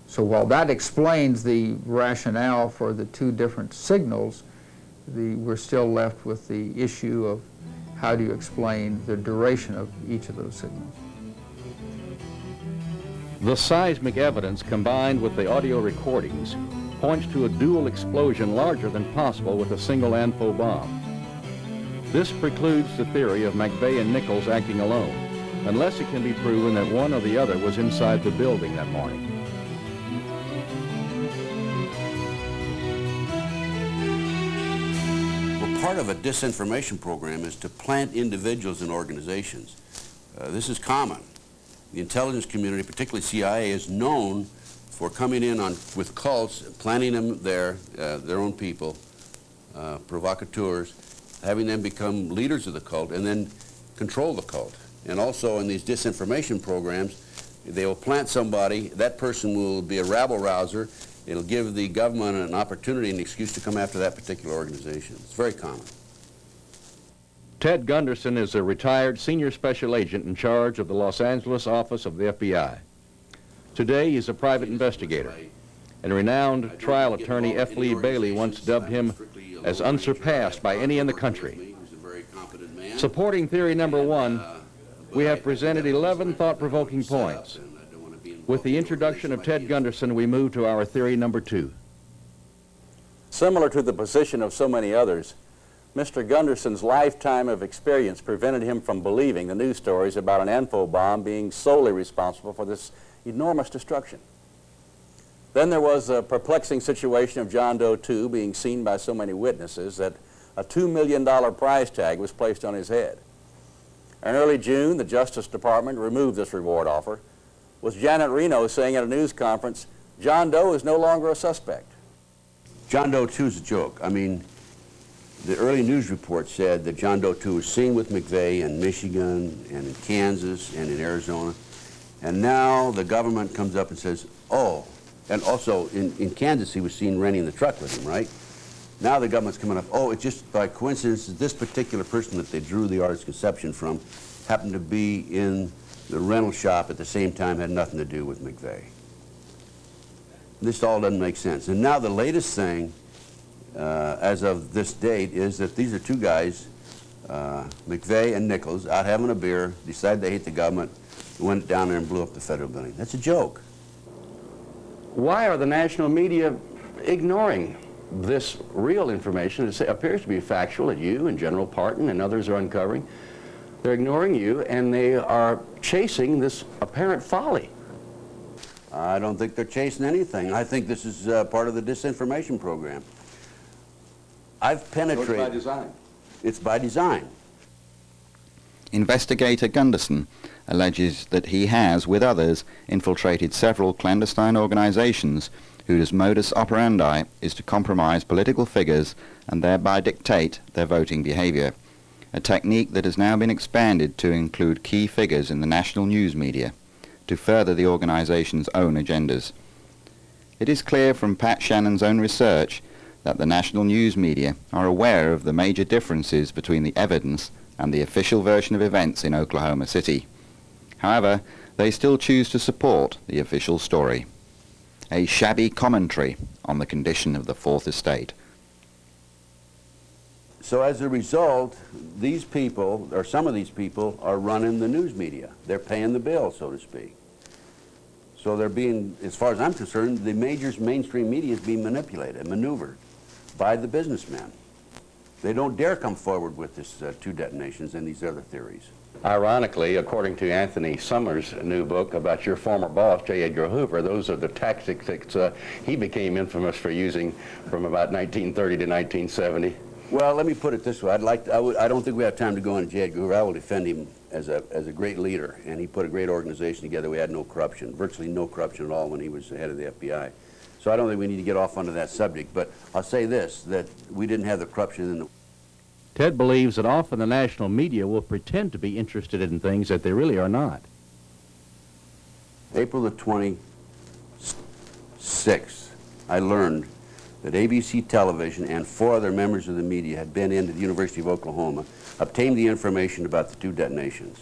Speaker 13: so while that explains the rationale for the 2 different signals, we're still left with the issue of how do you explain the duration of each of those signals.
Speaker 4: The seismic evidence combined with the audio recordings points to a dual explosion larger than possible with a single ANFO bomb. This precludes the theory of McVeigh and Nichols acting alone, unless it can be proven that one or the other was inside the building that morning.
Speaker 10: Well, part of a disinformation program is to plant individuals and organizations. This is common. The intelligence community, particularly CIA, is known for coming in with cults, planting them there, their own people, provocateurs, having them become leaders of the cult, and then control the cult. And also in these disinformation programs, they will plant somebody, that person will be a rabble-rouser, it'll give the government an opportunity and an excuse to come after that particular organization. It's very common.
Speaker 4: Ted Gunderson is a retired senior special agent in charge of the Los Angeles office of the FBI. Today, he's a private investigator, and renowned trial attorney F. Lee Bailey once dubbed him as unsurpassed by any in the country. Supporting theory number one, we have presented 11 thought-provoking points. With the introduction of Ted Gunderson, we move to our theory number two.
Speaker 14: Similar to the position of so many others, Mr. Gunderson's lifetime of experience prevented him from believing the news stories about an ANFO bomb being solely responsible for this enormous destruction. Then there was a perplexing situation of John Doe 2 being seen by so many witnesses that a $2 million price tag was placed on his head. In early June, the Justice Department removed this reward offer, with Janet Reno saying at a news conference, John Doe is no longer a suspect.
Speaker 10: John Doe 2 is a joke. I mean, the early news report said that John Doe 2 was seen with McVeigh in Michigan and in Kansas and in Arizona. And now the government comes up and says, oh, and also in Kansas he was seen renting the truck with him, right? Now the government's coming up, oh, it's just by coincidence that this particular person that they drew the artist's conception from happened to be in the rental shop at the same time, had nothing to do with McVeigh. This all doesn't make sense. And now the latest thing, as of this date, is that these are two guys, McVeigh and Nichols, out having a beer, decided they hate the government, went down there and blew up the federal building. That's a joke.
Speaker 4: Why are the national media ignoring this real information? It appears to be factual that you and General Parton and others are uncovering. They're ignoring you, and they are chasing this apparent folly.
Speaker 10: I don't think they're chasing anything. I think this is part of the disinformation program. I've penetrated.
Speaker 14: So it's by design.
Speaker 10: It's by design.
Speaker 2: Investigator Gunderson alleges that he has, with others, infiltrated several clandestine organizations whose modus operandi is to compromise political figures and thereby dictate their voting behavior, a technique that has now been expanded to include key figures in the national news media to further the organization's own agendas. It is clear from Pat Shannon's own research that the national news media are aware of the major differences between the evidence and the official version of events in Oklahoma City. However, they still choose to support the official story. A shabby commentary on the condition of the Fourth Estate.
Speaker 10: So as a result, these people, or some of these people, are running the news media. They're paying the bill, so to speak. So they're being, as far as I'm concerned, the major mainstream media is being manipulated, maneuvered by the businessmen. They don't dare come forward with this two detonations and these other theories.
Speaker 4: Ironically, according to Anthony Summers' new book about your former boss, J. Edgar Hoover, those are the tactics that he became infamous for using from about 1930 to 1970.
Speaker 10: Well, let me put it this way. I don't think we have time to go into J. Edgar Hoover. I will defend him as a great leader, and he put a great organization together. We had no corruption, virtually no corruption at all when he was the head of the FBI. So I don't think we need to get off onto that subject, but I'll say this, that we didn't have the corruption in the...
Speaker 4: Ted believes that often the national media will pretend to be interested in things that they really are not.
Speaker 10: April the 26th, I learned that ABC Television and 4 other members of the media had been into the University of Oklahoma, obtained the information about the two detonations.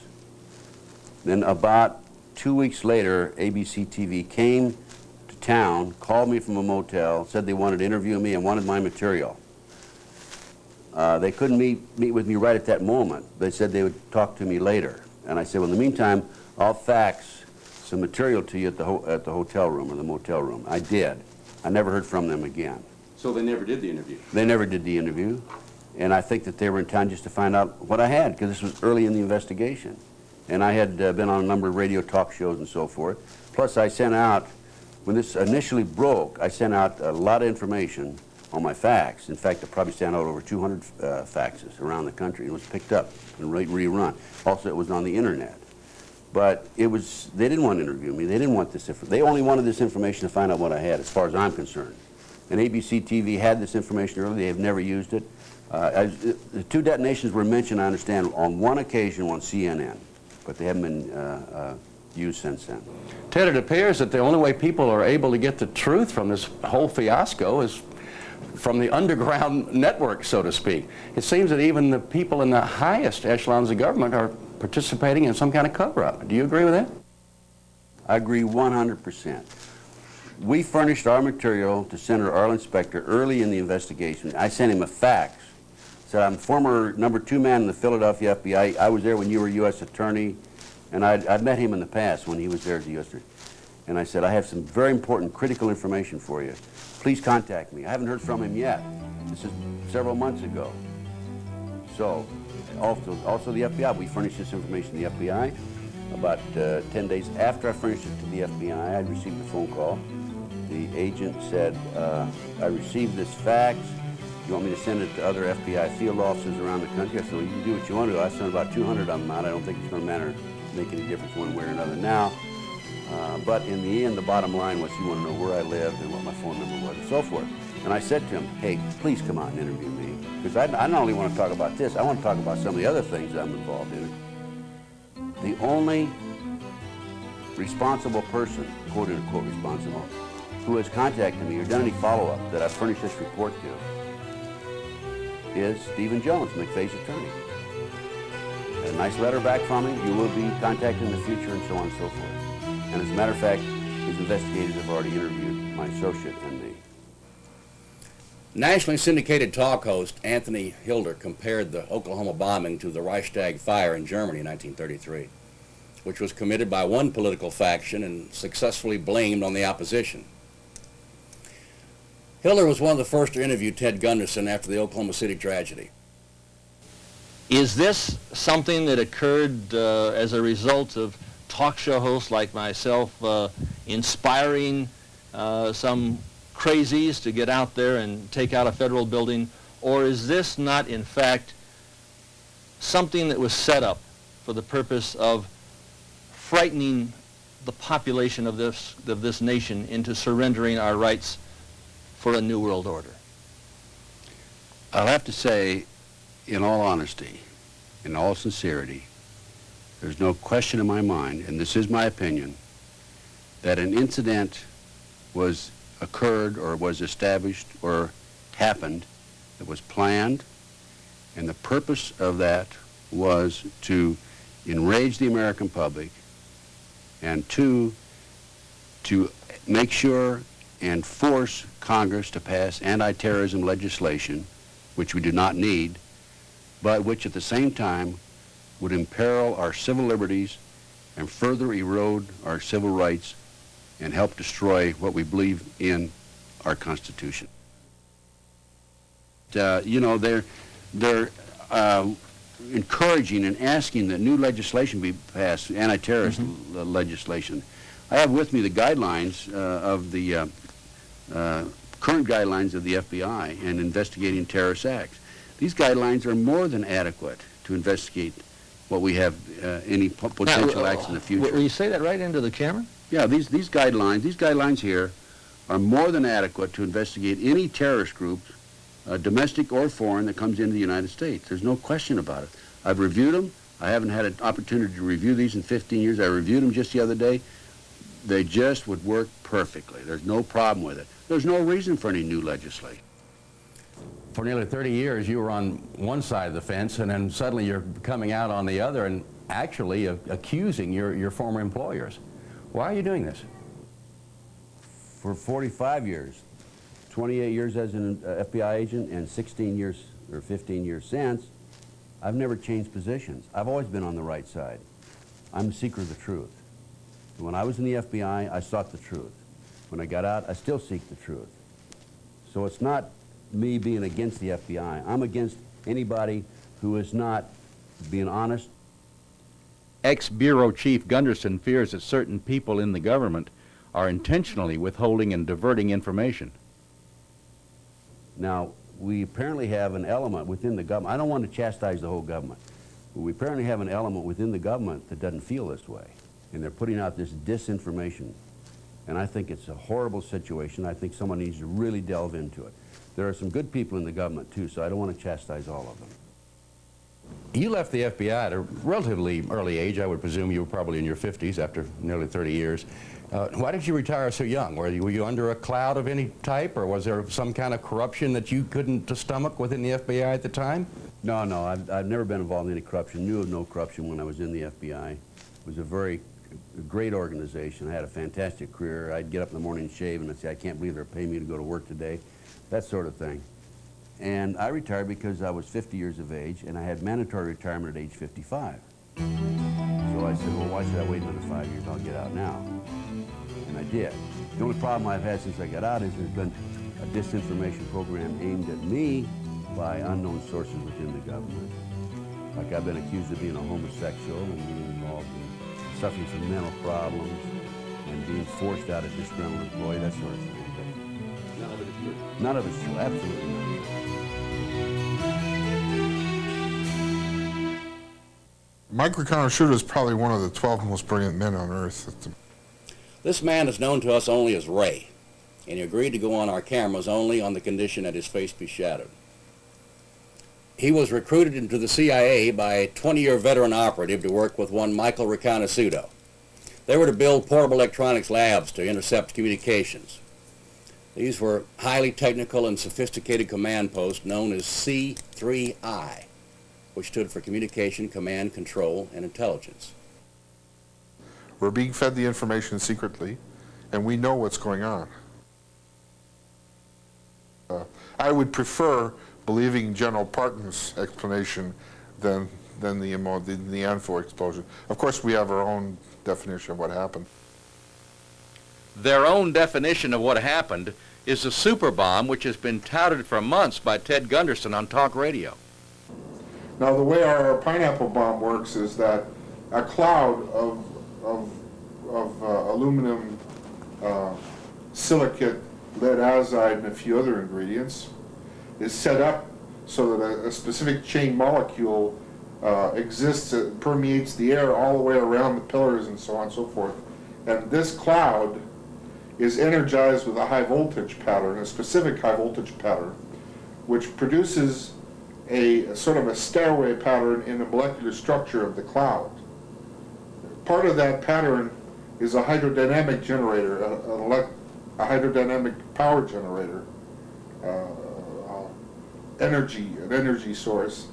Speaker 10: Then about 2 weeks later, ABC TV came to town, called me from a motel, said they wanted to interview me and wanted my material. They couldn't meet with me right at that moment. They said they would talk to me later. And I said, well, in the meantime, I'll fax
Speaker 14: some material to you at the hotel room or the motel room. I did. I never heard from them again.
Speaker 9: So they never did the interview?
Speaker 14: They never did the interview, and I think that they were in town just to find out what I had, because this was early in the investigation. And I had been on a number of radio talk shows and so forth. Plus, I sent out, when this initially broke, I sent out a lot of information on my fax. In fact, I probably sent out over 200 faxes around the country. It was picked up and rerun. Also, it was on the internet. But it was, they didn't want to interview me. They didn't want this, they only wanted this information to find out what I had, as far as I'm concerned. And ABC TV had this information earlier. They have never used it. The two detonations were mentioned, I understand, on one occasion on CNN, but they haven't been used since then.
Speaker 9: Ted, it appears that the only way people are able to get the truth from this whole fiasco is from the underground network, so to speak. It seems that even the people in the highest echelons of government are participating in some kind of cover-up. Do you agree with that?
Speaker 14: I agree 100%. We furnished our material to Senator Arlen Specter early in the investigation. I sent him a fax. Said, I'm former #2 man in the Philadelphia FBI. I was there when you were U.S. Attorney, and I'd met him in the past when he was there as the U.S. Attorney. And I said, I have some very important, critical information for you. Please contact me. I haven't heard from him yet. This is several months ago. So, also the FBI. We furnished this information to the FBI. About 10 days after I furnished it to the FBI, I received a phone call. The agent said, I received this fax. You want me to send it to other FBI field offices around the country? I said, well, you can do what you want to do. I sent about 200 of them out. I don't think it's going to make any difference one way or another now. But in the end, the bottom line was he wanted to know where I lived and what my phone number was and so forth. And I said to him, hey, please come out and interview me. Because I not only want to talk about this, I want to talk about some of the other things I'm involved in. The only responsible person, quote-unquote responsible, who has contacted me or done any follow-up that I've furnished this report to is Stephen Jones, McVeigh's attorney. Had a nice letter back from him. You will be contacted in the future and so on and so forth. And as a matter of fact, his investigators have already interviewed my associate and me.
Speaker 10: Nationally syndicated talk host Anthony Hilder compared the Oklahoma bombing to the Reichstag fire in Germany in 1933, which was committed by one political faction and successfully blamed on the opposition. Hilder was one of the first to interview Ted Gunderson after the Oklahoma City tragedy.
Speaker 11: Is this something that occurred as a result of talk show hosts like myself inspiring some crazies to get out there and take out a federal building, or is this not in fact something that was set up for the purpose of frightening the population of this nation into surrendering our rights for a new world order?
Speaker 15: I'll have to say, in all honesty, in all sincerity, there's no question in my mind, and this is my opinion, that an incident occurred or was established or happened that was planned, and the purpose of that was to enrage the American public, and to make sure and force Congress to pass anti-terrorism legislation, which we do not need, but which at the same time would imperil our civil liberties and further erode our civil rights and help destroy what we believe in our Constitution. You know, they're encouraging and asking that new legislation be passed, anti-terrorist legislation. I have with me the guidelines of the current guidelines of the FBI in investigating terrorist acts. These guidelines are more than adequate to investigate what we have, any potential acts in the future.
Speaker 11: Will you say that right into the camera?
Speaker 15: Yeah, these guidelines here are more than adequate to investigate any terrorist group, domestic or foreign, that comes into the United States. There's no question about it. I've reviewed them. I haven't had an opportunity to review these in 15 years. I reviewed them just the other day. They just would work perfectly. There's no problem with it. There's no reason for any new legislation.
Speaker 4: For nearly 30 years, you were on one side of the fence, and then suddenly you're coming out on the other and actually accusing your former employers. Why are you doing this?
Speaker 14: For 45 years, 28 years as an FBI agent and 16 years or 15 years since, I've never changed positions. I've always been on the right side. I'm a seeker of the truth.
Speaker 15: When I was in the FBI, I sought the truth. When I got out, I still seek the truth. So it's not me being against the FBI. I'm against anybody who is not being honest.
Speaker 9: Ex-Bureau Chief Gunderson fears that certain people in the government are intentionally withholding and diverting information.
Speaker 15: Now, we apparently have an element within the government. I don't want to chastise the whole government, but we apparently have an element within the government that doesn't feel this way. And they're putting out this disinformation. And I think it's a horrible situation. I think someone needs to really delve into it. There are some good people in the government, too, so I don't want to chastise all of them.
Speaker 4: You left the FBI at a relatively early age. I would presume you were probably in your 50s after nearly 30 years. Why did you retire so young? Were you under a cloud of any type, or was there some kind of corruption that you couldn't stomach within the FBI at the time?
Speaker 15: No, I've never been involved in any corruption, knew of no corruption when I was in the FBI. It was a great organization. I had a fantastic career. I'd get up in the morning and shave, and I'd say, I can't believe they're paying me to go to work today, that sort of thing. And I retired because I was 50 years of age, and I had mandatory retirement at age 55. So I said, well, why should I wait another 5 years? I'll get out now. And I did. The only problem I've had since I got out is there's been a disinformation program aimed at me by unknown sources within the government. Like I've been accused of being a homosexual and being involved in suffering from mental problems and being forced out a disgruntled employee, that sort of thing. But none of it is true. None of it's true, absolutely not.
Speaker 16: Mike Riconosciuto is probably one of the 12 most brilliant men on earth.
Speaker 10: This man is known to us only as Ray, and he agreed to go on our cameras only on the condition that his face be shadowed. He was recruited into the CIA by a 20-year veteran operative to work with one Michael Riconosciuto. They were to build portable electronics labs to intercept communications. These were highly technical and sophisticated command posts known as C3I, which stood for Communication, Command, Control, and Intelligence.
Speaker 16: We're being fed the information secretly, and we know what's going on. I would prefer believing General Parton's explanation than the ANFO explosion. Of course, we have our own definition of what happened.
Speaker 9: Their own definition of what happened is the super bomb, which has been touted for months by Ted Gunderson on talk radio.
Speaker 16: Now, the way our pineapple bomb works is that a cloud of aluminum silicate, lead azide, and a few other ingredients is set up so that a specific chain molecule exists, it permeates the air all the way around the pillars and so on and so forth. And this cloud is energized with a high voltage pattern, a specific high voltage pattern, which produces a sort of a stairway pattern in the molecular structure of the cloud. Part of that pattern is a hydrodynamic generator, a hydrodynamic power generator, an energy source,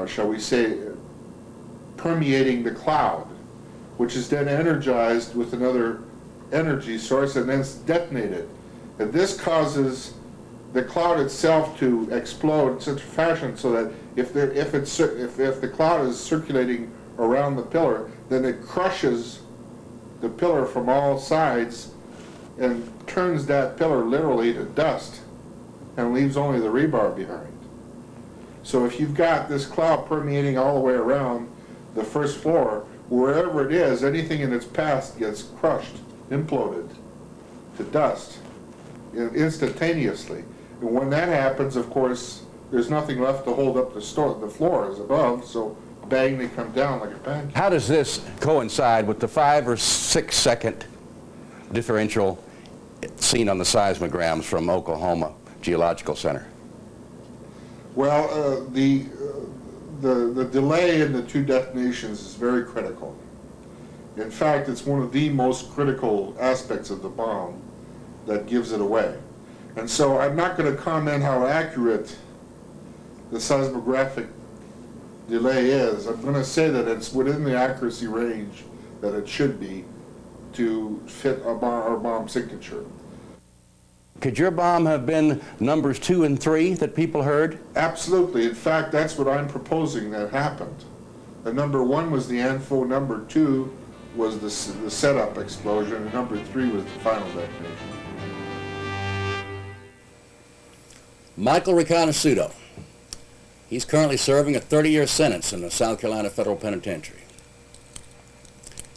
Speaker 16: shall we say, permeating the cloud, which is then energized with another energy source and then detonated. And this causes the cloud itself to explode in such a fashion so that if the cloud is circulating around the pillar, then it crushes the pillar from all sides and turns that pillar literally to dust and leaves only the rebar behind. So if you've got this cloud permeating all the way around the first floor, wherever it is, anything in its path gets crushed, imploded to dust instantaneously. And when that happens, of course, there's nothing left to hold up the floors above, so bang, they come down like a pancake.
Speaker 4: How does this coincide with the 5 or 6 second differential seen on the seismograms from Oklahoma Geological Center?
Speaker 16: Well, the delay in the two detonations is very critical. In fact, it's one of the most critical aspects of the bomb that gives it away. And so I'm not going to comment how accurate the seismographic delay is. I'm going to say that it's within the accuracy range that it should be to fit our bomb signature.
Speaker 4: Could your bomb have been numbers 2 and 3 that people heard?
Speaker 16: Absolutely. In fact, that's what I'm proposing that happened. The number 1 was the ANFO, number 2 was the setup explosion, and number 3 was the final detonation.
Speaker 10: Michael Riconosciuto. He's currently serving a 30-year sentence in the South Carolina Federal Penitentiary.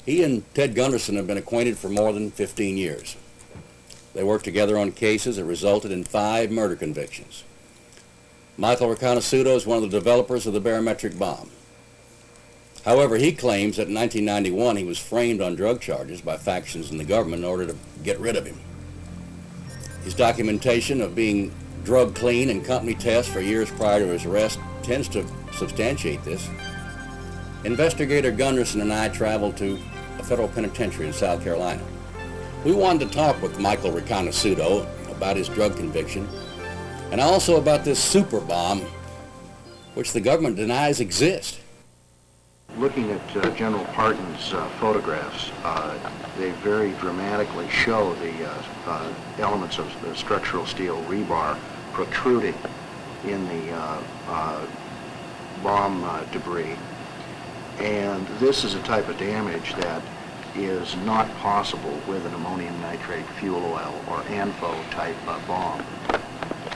Speaker 10: He and Ted Gunderson have been acquainted for more than 15 years. They worked together on cases that resulted in 5 murder convictions. Michael Riconosciuto is one of the developers of the barometric bomb. However, he claims that in 1991 he was framed on drug charges by factions in the government in order to get rid of him. His documentation of being drug clean and company tests for years prior to his arrest tends to substantiate this. Investigator Gunderson and I traveled to a federal penitentiary in South Carolina. We wanted to talk with Michael Riconosciuto about his drug conviction and also about this super bomb which the government denies exists.
Speaker 5: Looking at General Parton's photographs, they very dramatically show the elements of the structural steel rebar protruding in the bomb debris. And this is a type of damage that is not possible with an ammonium nitrate fuel oil or ANFO type bomb.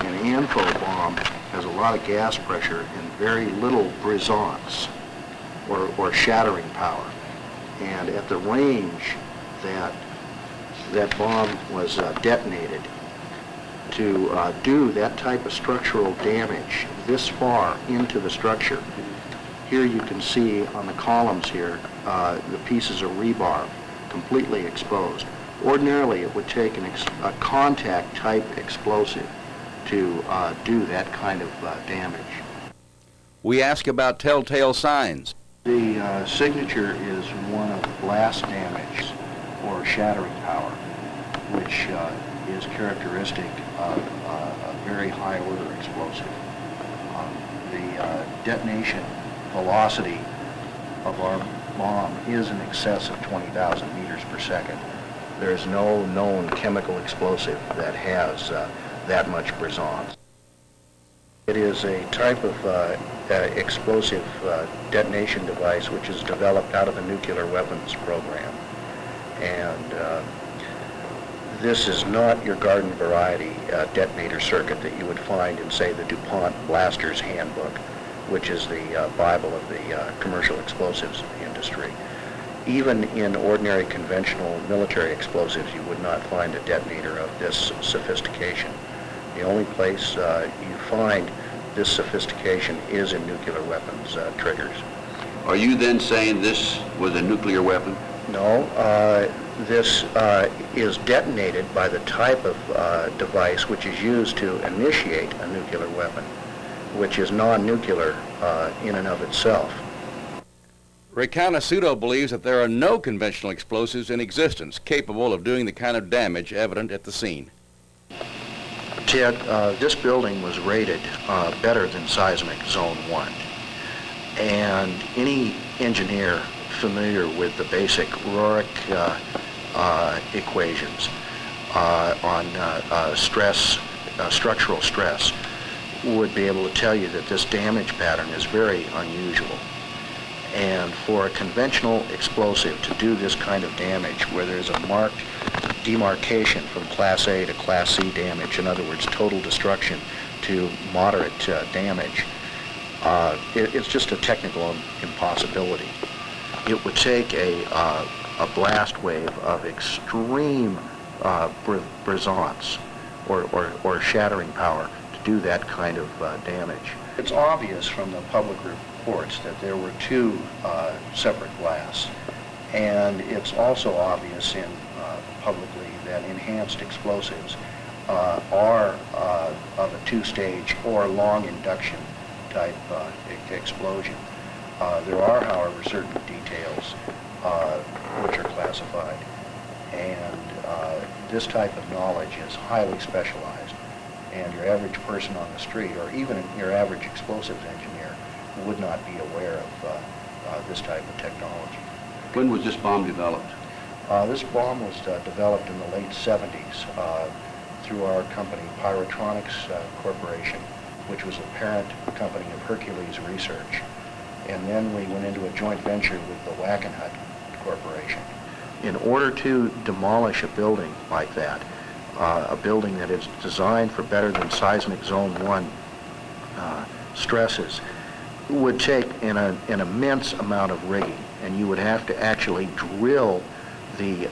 Speaker 5: An ANFO bomb has a lot of gas pressure and very little brisance or shattering power. And at the range that that bomb was detonated, to do that type of structural damage this far into the structure, here you can see on the columns here the pieces of rebar completely exposed. Ordinarily it would take a contact type explosive to do that kind of damage.
Speaker 9: We ask about telltale signs.
Speaker 5: The signature is one of blast damage or shattering power, which is characteristic of a very high order explosive. The detonation velocity of our bomb is in excess of 20,000 meters per second. There is no known chemical explosive that has that much brisance. It is a type of explosive detonation device which is developed out of the nuclear weapons program. And this is not your garden variety detonator circuit that you would find in, say, the DuPont Blaster's Handbook, which is the Bible of the commercial explosives industry. Even in ordinary conventional military explosives, you would not find a detonator of this sophistication. The only place you find this sophistication is in nuclear weapons triggers.
Speaker 15: Are you then saying this was a nuclear weapon?
Speaker 5: No, this is detonated by the type of device which is used to initiate a nuclear weapon, which is non-nuclear in and of itself.
Speaker 9: Riconosciuto believes that there are no conventional explosives in existence capable of doing the kind of damage evident at the scene.
Speaker 5: Ted, this building was rated better than seismic zone 1. And any engineer familiar with the basic Roerich equations on stress, structural stress, would be able to tell you that this damage pattern is very unusual. And for a conventional explosive to do this kind of damage, where there's a marked demarcation from Class A to Class C damage, in other words, total destruction to moderate damage, it's just a technical impossibility. It would take a blast wave of extreme brisance or shattering power to do that kind of damage. It's obvious from the public reports that there were 2 separate blasts, and it's also obvious in publicly that enhanced explosives are of a 2-stage or long induction type explosion. There are, however, certain details which are classified, and this type of knowledge is highly specialized, and your average person on the street, or even your average explosives engineer, would not be aware of this type of technology.
Speaker 15: When was this bomb developed?
Speaker 5: This bomb was developed in the late 70s through our company, Pyrotronics Corporation, which was a parent company of Hercules Research. And then we went into a joint venture with the Wackenhut
Speaker 6: Corporation. In order to demolish a building like that, a building that is designed for better than seismic zone 1 stresses, would take an immense amount of rigging, and you would have to actually drill the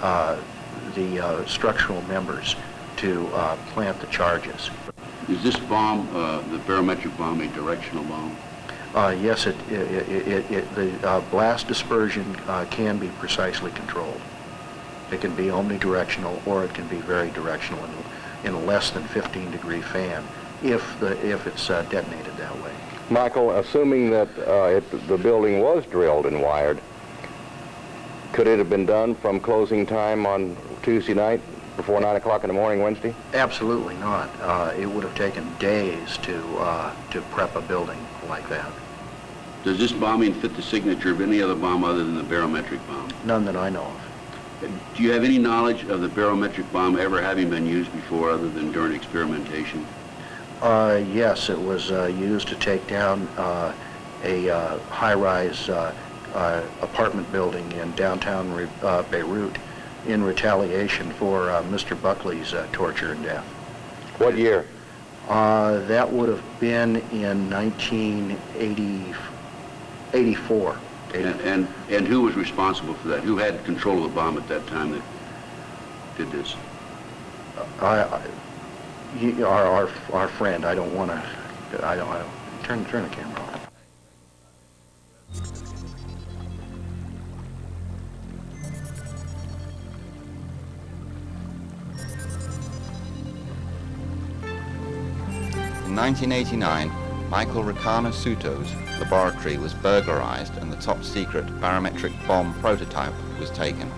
Speaker 6: structural members to plant the charges.
Speaker 15: Is this bomb, the barometric bomb, a directional bomb?
Speaker 6: Yes, the blast dispersion can be precisely controlled. It can be omnidirectional, or it can be very directional in a less than 15-degree fan if it's detonated that way.
Speaker 17: Michael, assuming that the building was drilled and wired, could it have been done from closing time on Tuesday night before 9 o'clock in the morning Wednesday?
Speaker 6: Absolutely not. It would have taken days to prep a building like that.
Speaker 15: Does this bombing fit the signature of any other bomb other than the barometric bomb?
Speaker 6: None that I know of.
Speaker 15: Do you have any knowledge of the barometric bomb ever having been used before other than during experimentation?
Speaker 6: Yes, it was used to take down a high-rise apartment building in downtown Beirut in retaliation for Mr. Buckley's torture and death.
Speaker 17: What year?
Speaker 6: That would have been in 1984.
Speaker 15: And who was responsible for that? Who had control of the bomb at that time that did this?
Speaker 6: Our friend. I don't want to. I don't turn the camera off.
Speaker 2: In 1989, Michael Ricano Suto's laboratory was burglarized and the top-secret barometric bomb prototype was taken.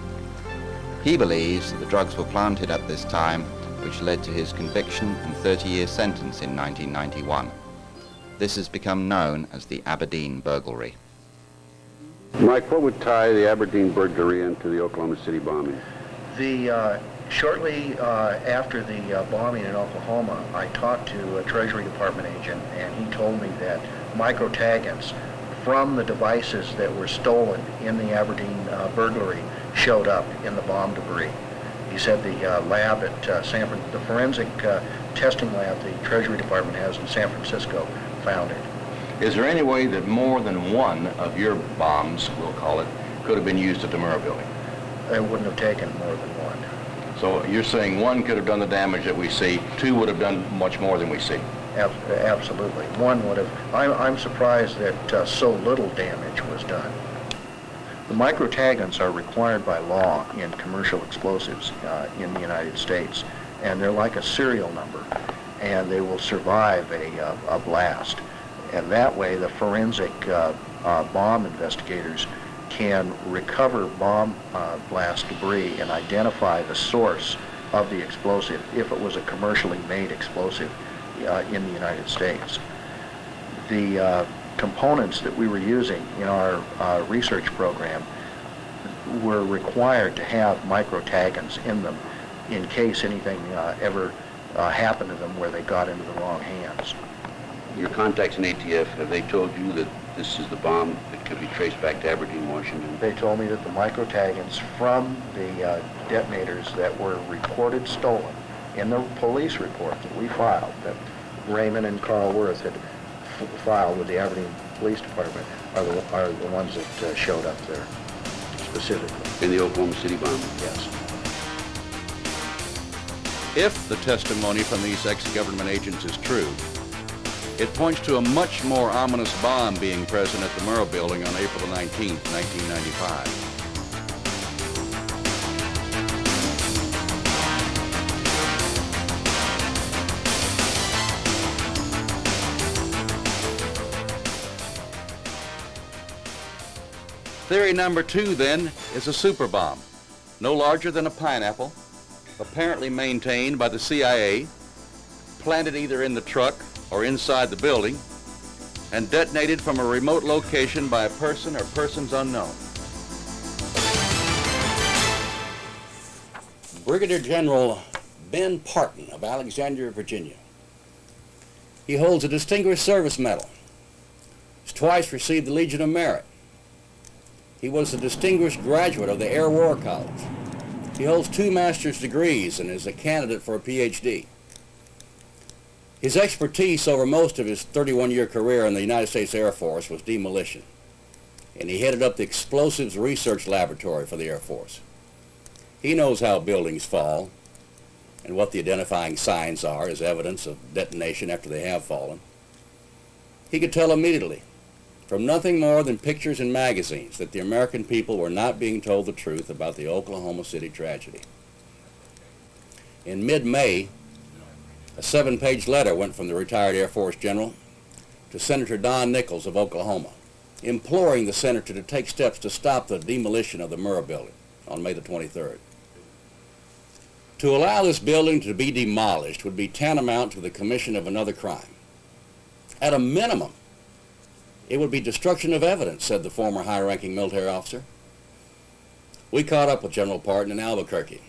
Speaker 2: He believes that the drugs were planted at this time, which led to his conviction and 30-year sentence in 1991. This has become known as the Aberdeen burglary.
Speaker 15: Mike, what would tie the Aberdeen burglary into the Oklahoma City bombing?
Speaker 6: Shortly after the bombing in Oklahoma, I talked to a Treasury Department agent, and he told me that micro-taggants from the devices that were stolen in the Aberdeen burglary showed up in the bomb debris. He said the lab at the forensic testing lab the Treasury Department has in San Francisco found it.
Speaker 14: Is there any way that more than one of your bombs, we'll call it, could have been used at the Murrah building?
Speaker 6: It wouldn't have taken more than one.
Speaker 14: So you're saying one could have done the damage that we see, two would have done much more than we see?
Speaker 6: Absolutely. One would have. I'm surprised that so little damage was done. The micro-taggants are required by law in commercial explosives in the United States, and they're like a serial number, and they will survive a blast. And that way, the forensic bomb investigators can recover bomb blast debris and identify the source of the explosive if it was a commercially made explosive in the United States. The components that we were using in our research program were required to have micro-taggants in them in case anything ever happened to them where they got into the wrong hands.
Speaker 15: Your contacts in ATF, have they told you that this is the bomb that could be traced back to Aberdeen, Washington?
Speaker 6: They told me that the micro-taggants from the detonators that were reported stolen in the police report that we filed, that Raymond and Carl Worth had filed with the Aberdeen Police Department, are the ones that showed up there specifically.
Speaker 15: In the Oklahoma City bombing?
Speaker 6: Yes.
Speaker 9: If the testimony from these ex-government agents is true, it points to a much more ominous bomb being present at the Murrah building on April 19, 1995. Theory number 2, then, is a super bomb, no larger than a pineapple, apparently maintained by the CIA, planted either in the truck or inside the building, and detonated from a remote location by a person or persons unknown.
Speaker 10: Brigadier General Ben Parton of Alexandria, Virginia. He holds a Distinguished Service Medal. He's twice received the Legion of Merit. He was a distinguished graduate of the Air War College. He holds 2 master's degrees and is a candidate for a PhD. His expertise over most of his 31-year career in the United States Air Force was demolition, and he headed up the Explosives Research Laboratory for the Air Force. He knows how buildings fall and what the identifying signs are as evidence of detonation after they have fallen. He could tell immediately, from nothing more than pictures in magazines, that the American people were not being told the truth about the Oklahoma City tragedy. In mid-May, a 7-page letter went from the retired Air Force general to Senator Don Nichols of Oklahoma, imploring the senator to take steps to stop the demolition of the Murrah building on May the 23rd. To allow this building to be demolished would be tantamount to the commission of another crime. At a minimum, it would be destruction of evidence, said the former high-ranking military officer. We caught up with General Parton in Albuquerque,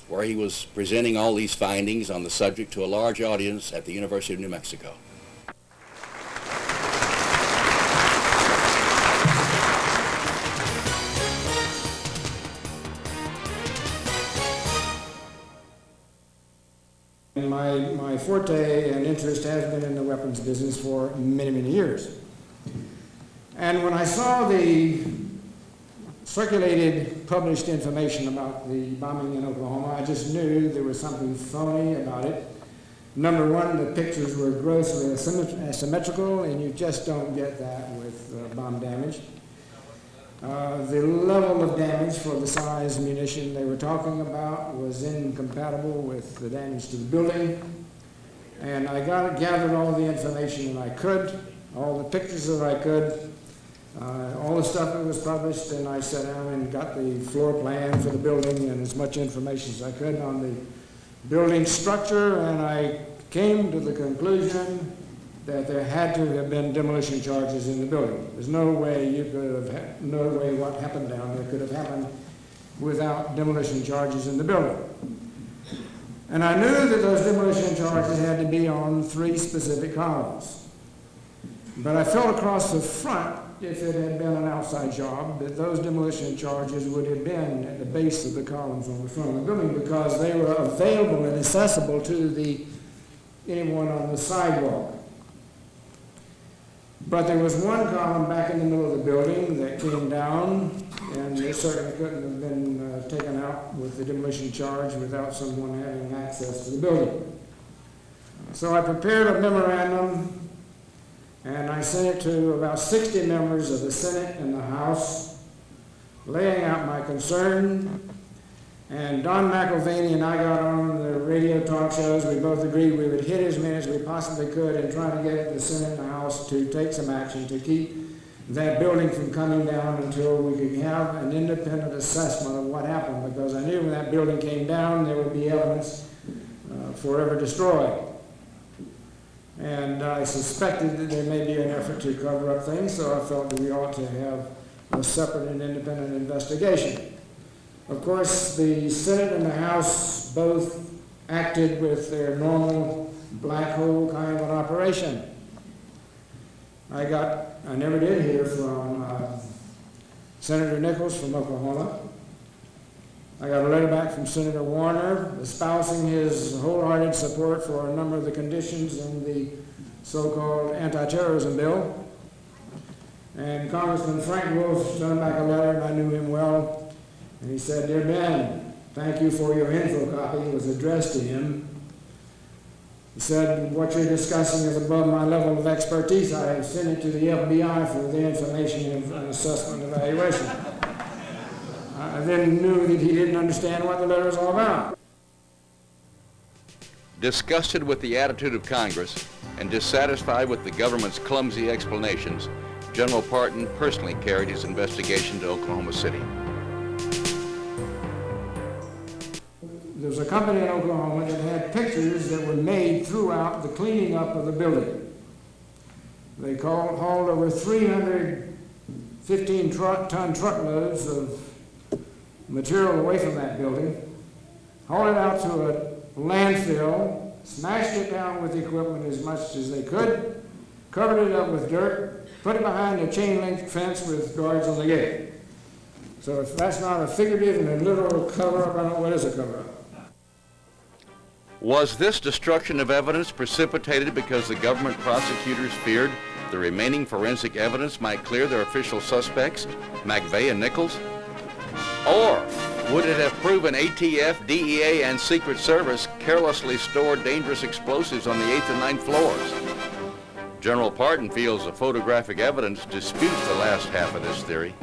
Speaker 10: where he was presenting all these findings on the subject to a large audience at the University of New Mexico.
Speaker 18: My forte and interest has been in the weapons business for many, many years. And when I saw the circulated, published information about the bombing in Oklahoma, I just knew there was something phony about it. Number one, the pictures were grossly asymmetrical, and you just don't get that with bomb damage. The level of damage for the size munition they were talking about was incompatible with the damage to the building. And I gathered all the information that I could, all the pictures that I could, all the stuff that was published, and I sat down and got the floor plan for the building and as much information as I could on the building structure, and I came to the conclusion that there had to have been demolition charges in the building. There's no way no way what happened down there could have happened without demolition charges in the building. And I knew that those demolition charges had to be on 3 specific columns. But I felt across the front, if it had been an outside job, that those demolition charges would have been at the base of the columns on the front of the building, because they were available and accessible to anyone on the sidewalk. But there was one column back in the middle of the building that came down, and it certainly couldn't have been taken out with the demolition charge without someone having access to the building. So I prepared a memorandum, and I sent it to about 60 members of the Senate and the House, laying out my concern. And Don McIlvaney and I got on the radio talk shows. We both agreed we would hit as many as we possibly could and try to get the Senate and the House to take some action to keep that building from coming down until we could have an independent assessment of what happened, because I knew when that building came down there would be evidence forever destroyed. And I suspected that there may be an effort to cover up things, so I felt that we ought to have a separate and independent investigation. Of course, the Senate and the House both acted with their normal black hole kind of an operation. I never did hear from Senator Nichols from Oklahoma. I got a letter back from Senator Warner espousing his wholehearted support for a number of the conditions in the so-called anti-terrorism bill. And Congressman Frank Wolf sent back a letter, and I knew him well. And he said, "Dear Ben, thank you for your info copy." It was addressed to him. He said, "What you're discussing is above my level of expertise. I have sent it to the FBI for their information and assessment and evaluation." I then knew that he didn't understand what the letter was all about.
Speaker 9: Disgusted with the attitude of Congress and dissatisfied with the government's clumsy explanations, General Parton personally carried his investigation to Oklahoma City.
Speaker 18: There was a company in Oklahoma that had pictures that were made throughout the cleaning up of the building. They hauled over 315 ton truckloads of material away from that building, hauled it out to a landfill, smashed it down with equipment as much as they could, covered it up with dirt, put it behind a chain link fence with guards on the gate. So if that's not a figurative and a literal cover-up, I don't know what is a cover-up.
Speaker 9: Was this destruction of evidence precipitated because the government prosecutors feared the remaining forensic evidence might clear their official suspects, McVeigh and Nichols? Or would it have proven ATF, DEA, and Secret Service carelessly stored dangerous explosives on the 8th and 9th floors? General Parton feels the photographic evidence disputes the last half of this theory.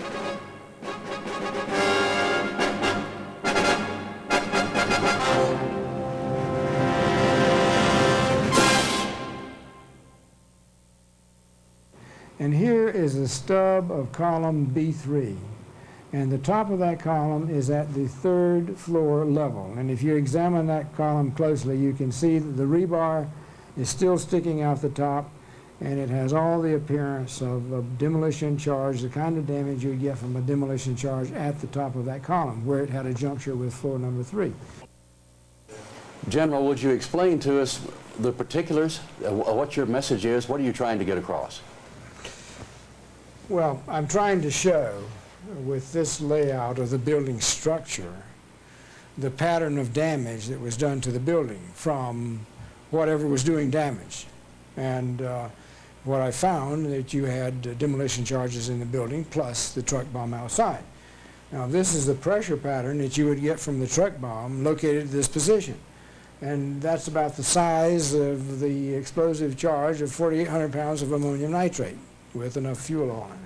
Speaker 18: And here is the stub of column B3. And the top of that column is at the 3rd floor level. And if you examine that column closely, you can see that the rebar is still sticking out the top, and it has all the appearance of a demolition charge, the kind of damage you would get from a demolition charge at the top of that column, where it had a juncture with floor number 3.
Speaker 14: General, would you explain to us the particulars, what your message is, what are you trying to get across?
Speaker 18: Well, I'm trying to show with this layout of the building structure the pattern of damage that was done to the building from whatever was doing damage. And what I found that you had demolition charges in the building plus the truck bomb outside. Now this is the pressure pattern that you would get from the truck bomb located at this position. And that's about the size of the explosive charge of 4,800 pounds of ammonium nitrate with enough fuel on it.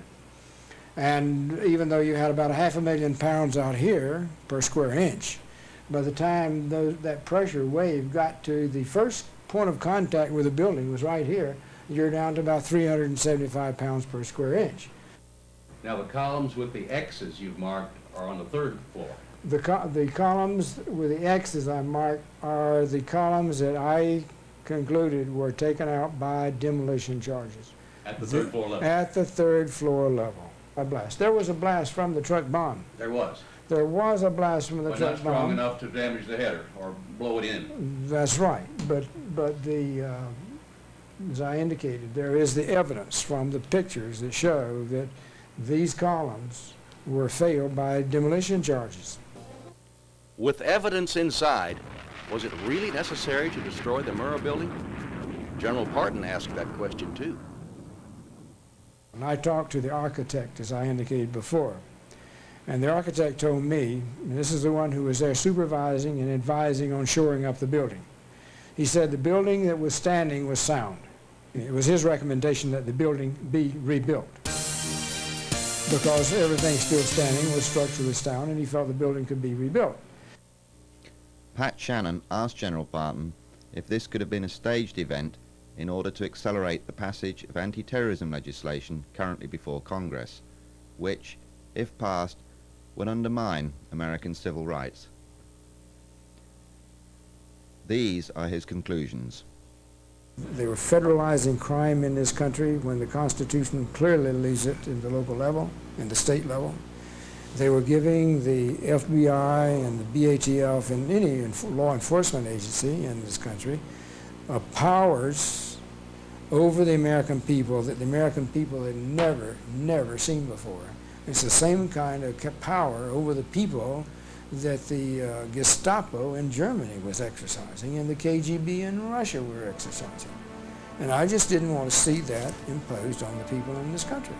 Speaker 18: And even though you had about 500,000 pounds out here per square inch, by the time that pressure wave got to the first point of contact with the building was right here, you're down to about 375 pounds per square inch.
Speaker 9: Now the columns with the X's you've marked are on the 3rd floor.
Speaker 18: The columns with the X's I marked are the columns that I concluded were taken out by demolition charges.
Speaker 9: At the 3rd floor level?
Speaker 18: At the 3rd floor level. A blast. There was a blast from the truck bomb.
Speaker 9: There was?
Speaker 18: There was a blast from the
Speaker 9: but
Speaker 18: truck
Speaker 9: not strong
Speaker 18: bomb.
Speaker 9: enough to damage the header or blow it in.
Speaker 18: That's right. But as I indicated, there is the evidence from the pictures that show that these columns were failed by demolition charges.
Speaker 9: With evidence inside, was it really necessary to destroy the Murrah building? General Parton asked that question too.
Speaker 18: And I talked to the architect, as I indicated before, and the architect told me, and this is the one who was there supervising and advising on shoring up the building. He said the building that was standing was sound. It was his recommendation that the building be rebuilt because everything still standing was structurally sound, and he felt the building could be rebuilt.
Speaker 2: Pat Shannon asked General Parton if this could have been a staged event in order to accelerate the passage of anti-terrorism legislation currently before Congress, which, if passed, would undermine American civil rights. These are his conclusions.
Speaker 18: They were federalizing crime in this country when the Constitution clearly leaves it in the local level, in the state level. They were giving the FBI and the BATF and any law enforcement agency in this country powers over the American people that the American people had never seen before. It's the same kind of power over the people that the Gestapo in Germany was exercising and the KGB in Russia were exercising. And I just didn't want to see that imposed on the people in this country.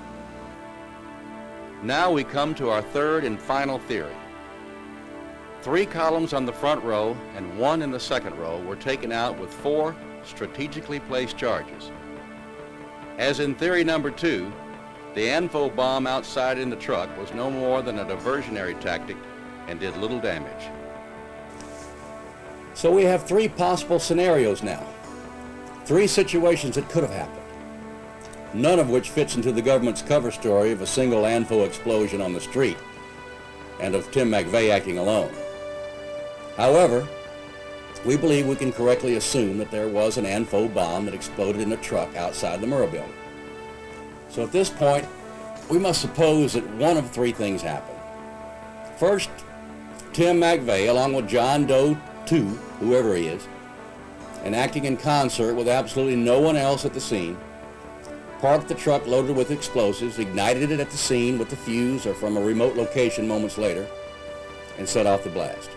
Speaker 9: Now we come to our 3rd and final theory. 3 columns on the front row and 1 in the 2nd row were taken out with 4 strategically placed charges. As in theory number 2, the ANFO bomb outside in the truck was no more than a diversionary tactic and did little damage.
Speaker 14: So we have 3 possible scenarios now. 3 situations that could have happened, none of which fits into the government's cover story of a single ANFO explosion on the street and of Tim McVeigh acting alone. However, we believe we can correctly assume that there was an ANFO bomb that exploded in a truck outside the Murrah building. So at this point, we must suppose that one of 3 things happened. First, Tim McVeigh, along with John Doe II, whoever he is, and acting in concert with absolutely no one else at the scene,
Speaker 10: parked the truck loaded with explosives, ignited it at the scene with the fuse or from a remote location moments later, and set off the blast.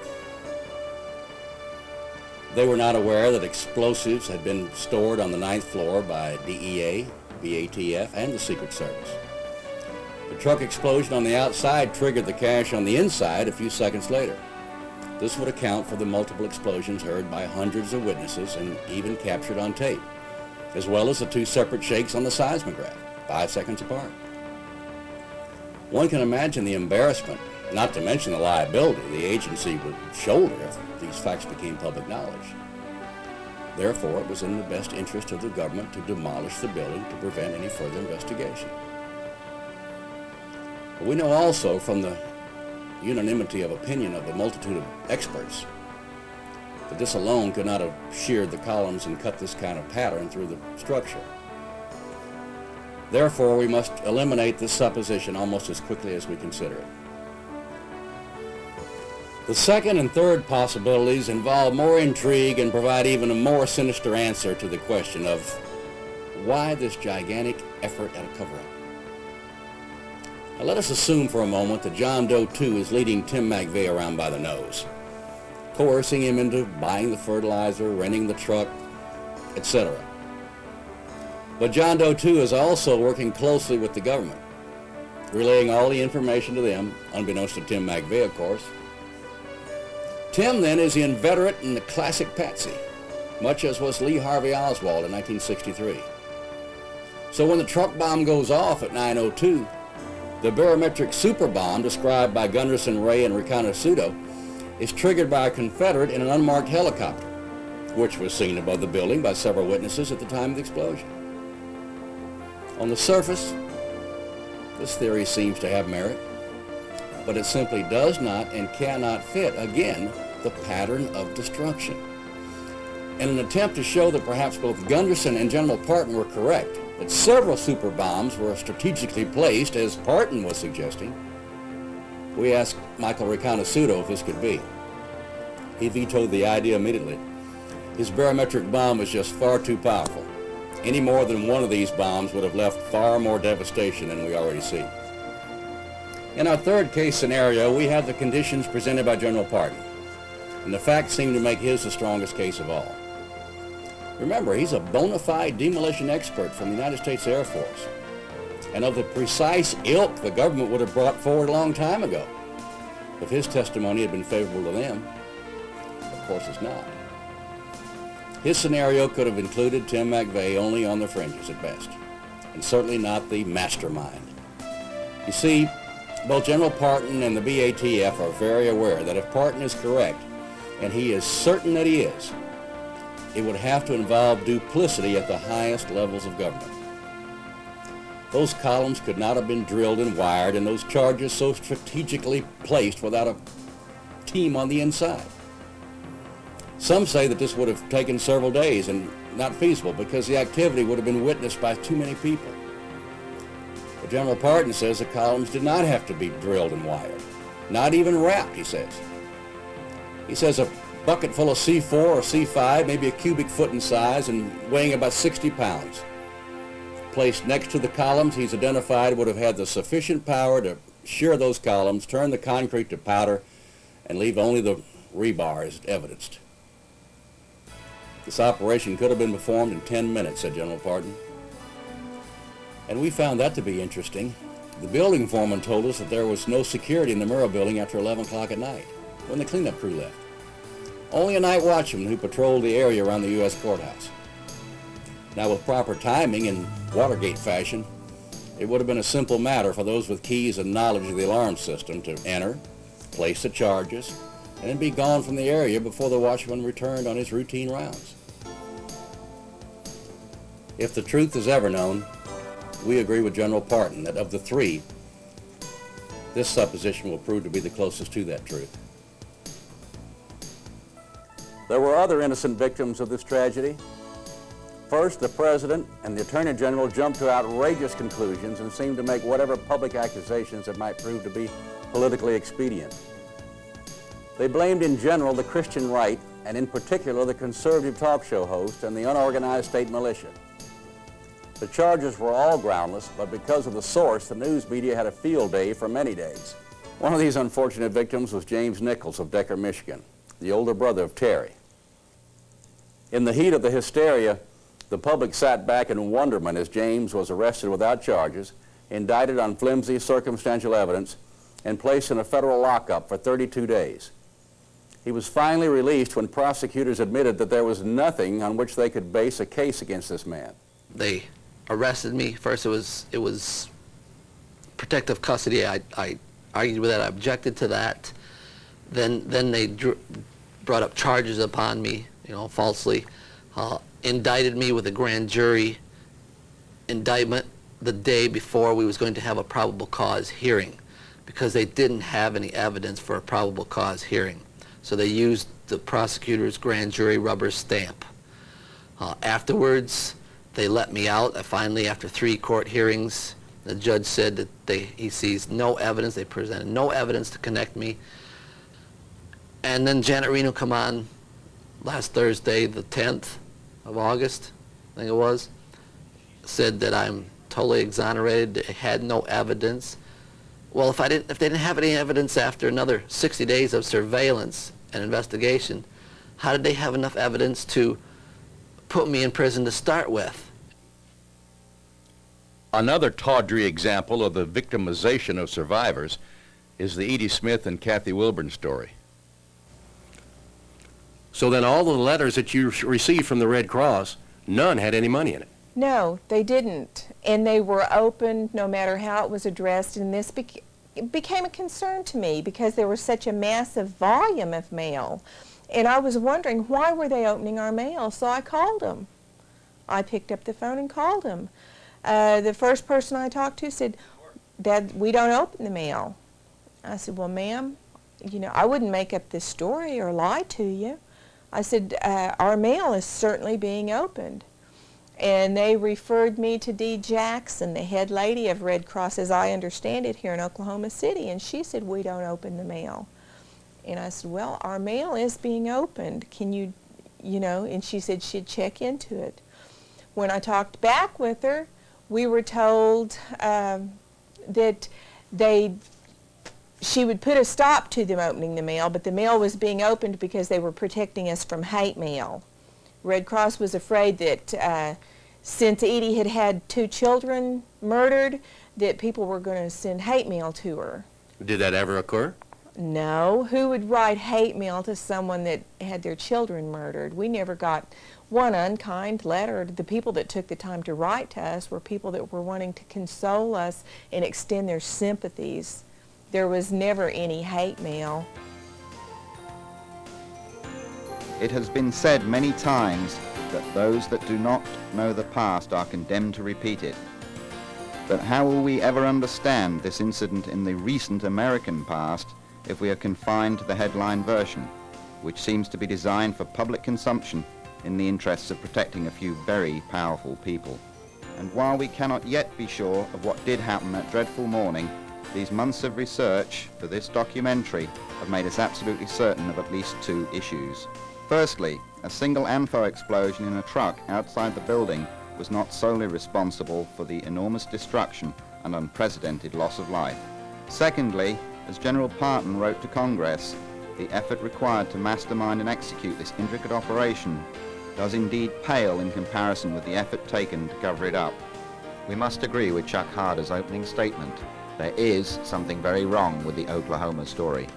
Speaker 10: They were not aware that explosives had been stored on the 9th floor by DEA, BATF, and the Secret Service. The truck explosion on the outside triggered the cache on the inside a few seconds later. This would account for the multiple explosions heard by hundreds of witnesses and even captured on tape, as well as the 2 separate shakes on the seismograph, 5 seconds apart. One can imagine the embarrassment, not to mention the liability the agency would shoulder if these facts became public knowledge. Therefore, it was in the best interest of the government to demolish the building to prevent any further investigation. But we know also from the unanimity of opinion of the multitude of experts that this alone could not have sheared the columns and cut this kind of pattern through the structure. Therefore, we must eliminate this supposition almost as quickly as we consider it. The second and third possibilities involve more intrigue and provide even a more sinister answer to the question of why this gigantic effort at a cover-up. Now let us assume for a moment that John Doe 2 is leading Tim McVeigh around by the nose, coercing him into buying the fertilizer, renting the truck, etc. But John Doe 2 is also working closely with the government, relaying all the information to them, unbeknownst to Tim McVeigh, of course. Tim, then, is the inveterate and the classic patsy, much as was Lee Harvey Oswald in 1963. So when the truck bomb goes off at 9:02, the barometric super bomb described by Gunderson, Ray, and Reconnaissance is triggered by a Confederate in an unmarked helicopter, which was seen above the building by several witnesses at the time of the explosion. On the surface, this theory seems to have merit, but it simply does not and cannot fit, again, the pattern of destruction. In an attempt to show that perhaps both Gunderson and General Parton were correct, that several super bombs were strategically placed, as Parton was suggesting, we asked Michael Reconnaissance if this could be. He vetoed the idea immediately. His barometric bomb was just far too powerful. Any more than one of these bombs would have left far more devastation than we already see. In our third case scenario, we have the conditions presented by General Parton, and the facts seem to make his the strongest case of all. Remember, he's a bona fide demolition expert from the United States Air Force, and of the precise ilk the government would have brought forward a long time ago if his testimony had been favorable to them. Of course it's not. His scenario could have included Tim McVeigh only on the fringes at best, and certainly not the mastermind. You see, both General Parton and the BATF are very aware that if Parton is correct, and he is certain that he is, it would have to involve duplicity at the highest levels of government. Those columns could not have been drilled and wired, and those charges so strategically placed without a team on the inside. Some say that this would have taken several days and not feasible because the activity would have been witnessed by too many people. But General Parton says the columns did not have to be drilled and wired, not even wrapped, he says. He says a bucket full of C4 or C5, maybe a cubic foot in size and weighing about 60 pounds. Placed next to the columns he's identified would have had the sufficient power to shear those columns, turn the concrete to powder, and leave only the rebar as evidenced. This operation could have been performed in 10 minutes, said General Parton. And we found that to be interesting. The building foreman told us that there was no security in the Murrah building after 11 o'clock at night, when the cleanup crew left. Only a night watchman who patrolled the area around the U.S. courthouse. Now, with proper timing in Watergate fashion, it would have been a simple matter for those with keys and knowledge of the alarm system to enter, place the charges, and then be gone from the area before the watchman returned on his routine rounds. If the truth is ever known, we agree with General Parton that of the three, this supposition will prove to be the closest to that truth.
Speaker 14: There were other innocent victims of this tragedy. First, the President and the Attorney General jumped to outrageous conclusions and seemed to make whatever public accusations that might prove to be politically expedient. They blamed in general the Christian right, and in particular the conservative talk show host and the unorganized state militia. The charges were all groundless, but because of the source, the news media had a field day for many days. One of these unfortunate victims was James Nichols of Decker, Michigan, the older brother of Terry. In the heat of the hysteria, the public sat back in wonderment as James was arrested without charges, indicted on flimsy circumstantial evidence, and placed in a federal lockup for 32 days. He was finally released when prosecutors admitted that there was nothing on which they could base a case against this man.
Speaker 19: They arrested me. First it was protective custody. I argued with that. I objected to that. Then they brought up charges upon me, falsely. Indicted me with a grand jury indictment the day before we was going to have a probable cause hearing, because they didn't have any evidence for a probable cause hearing. So they used the prosecutor's grand jury rubber stamp. Afterwards, they let me out. Finally, after 3 court hearings, the judge said that he sees no evidence. They presented no evidence to connect me. And then Janet Reno come on last Thursday, the 10th of August, I think it was, said that I'm totally exonerated, they had no evidence. Well, if they didn't have any evidence after another 60 days of surveillance and investigation, how did they have enough evidence to put me in prison to start with?
Speaker 9: Another tawdry example of the victimization of survivors is the Edie Smith and Kathy Wilburn story.
Speaker 6: So then all the letters that you received from the Red Cross, none had any money in it?
Speaker 20: No, they didn't. And they were opened no matter how it was addressed, and this became a concern to me because there was such a massive volume of mail. And I was wondering, why were they opening our mail? So I called them. I picked up the phone and called them. The first person I talked to said, "Dad, we don't open the mail." I said, "Well, ma'am, I wouldn't make up this story or lie to you." I said, "Our mail is certainly being opened." And they referred me to Dee Jackson, the head lady of Red Cross, as I understand it, here in Oklahoma City, and she said, "We don't open the mail." And I said, "Well, our mail is being opened. Can you, and she said she'd check into it. When I talked back with her, we were told that she would put a stop to them opening the mail, but the mail was being opened because they were protecting us from hate mail. Red Cross was afraid that since Edie had had 2 children murdered, that people were going to send hate mail to her.
Speaker 6: Did that ever occur?
Speaker 20: No. Who would write hate mail to someone that had their children murdered? We never got one unkind letter. The people that took the time to write to us were people that were wanting to console us and extend their sympathies. There was never any hate mail.
Speaker 2: It has been said many times that those that do not know the past are condemned to repeat it. But how will we ever understand this incident in the recent American past if we are confined to the headline version, which seems to be designed for public consumption in the interests of protecting a few very powerful people? And while we cannot yet be sure of what did happen that dreadful morning, these months of research for this documentary have made us absolutely certain of at least 2 issues. Firstly, a single ANFO explosion in a truck outside the building was not solely responsible for the enormous destruction and unprecedented loss of life. Secondly, as General Parton wrote to Congress, the effort required to mastermind and execute this intricate operation does indeed pale in comparison with the effort taken to cover it up. We must agree with Chuck Harder's opening statement. There is something very wrong with the Oklahoma story.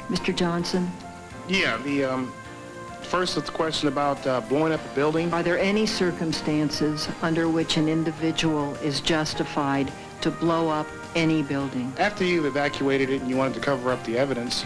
Speaker 21: Mr. Johnson?
Speaker 22: Yeah, first it's a question about blowing up a building.
Speaker 21: Are there any circumstances under which an individual is justified to blow up any building?
Speaker 22: After you've evacuated it and you wanted to cover up the evidence,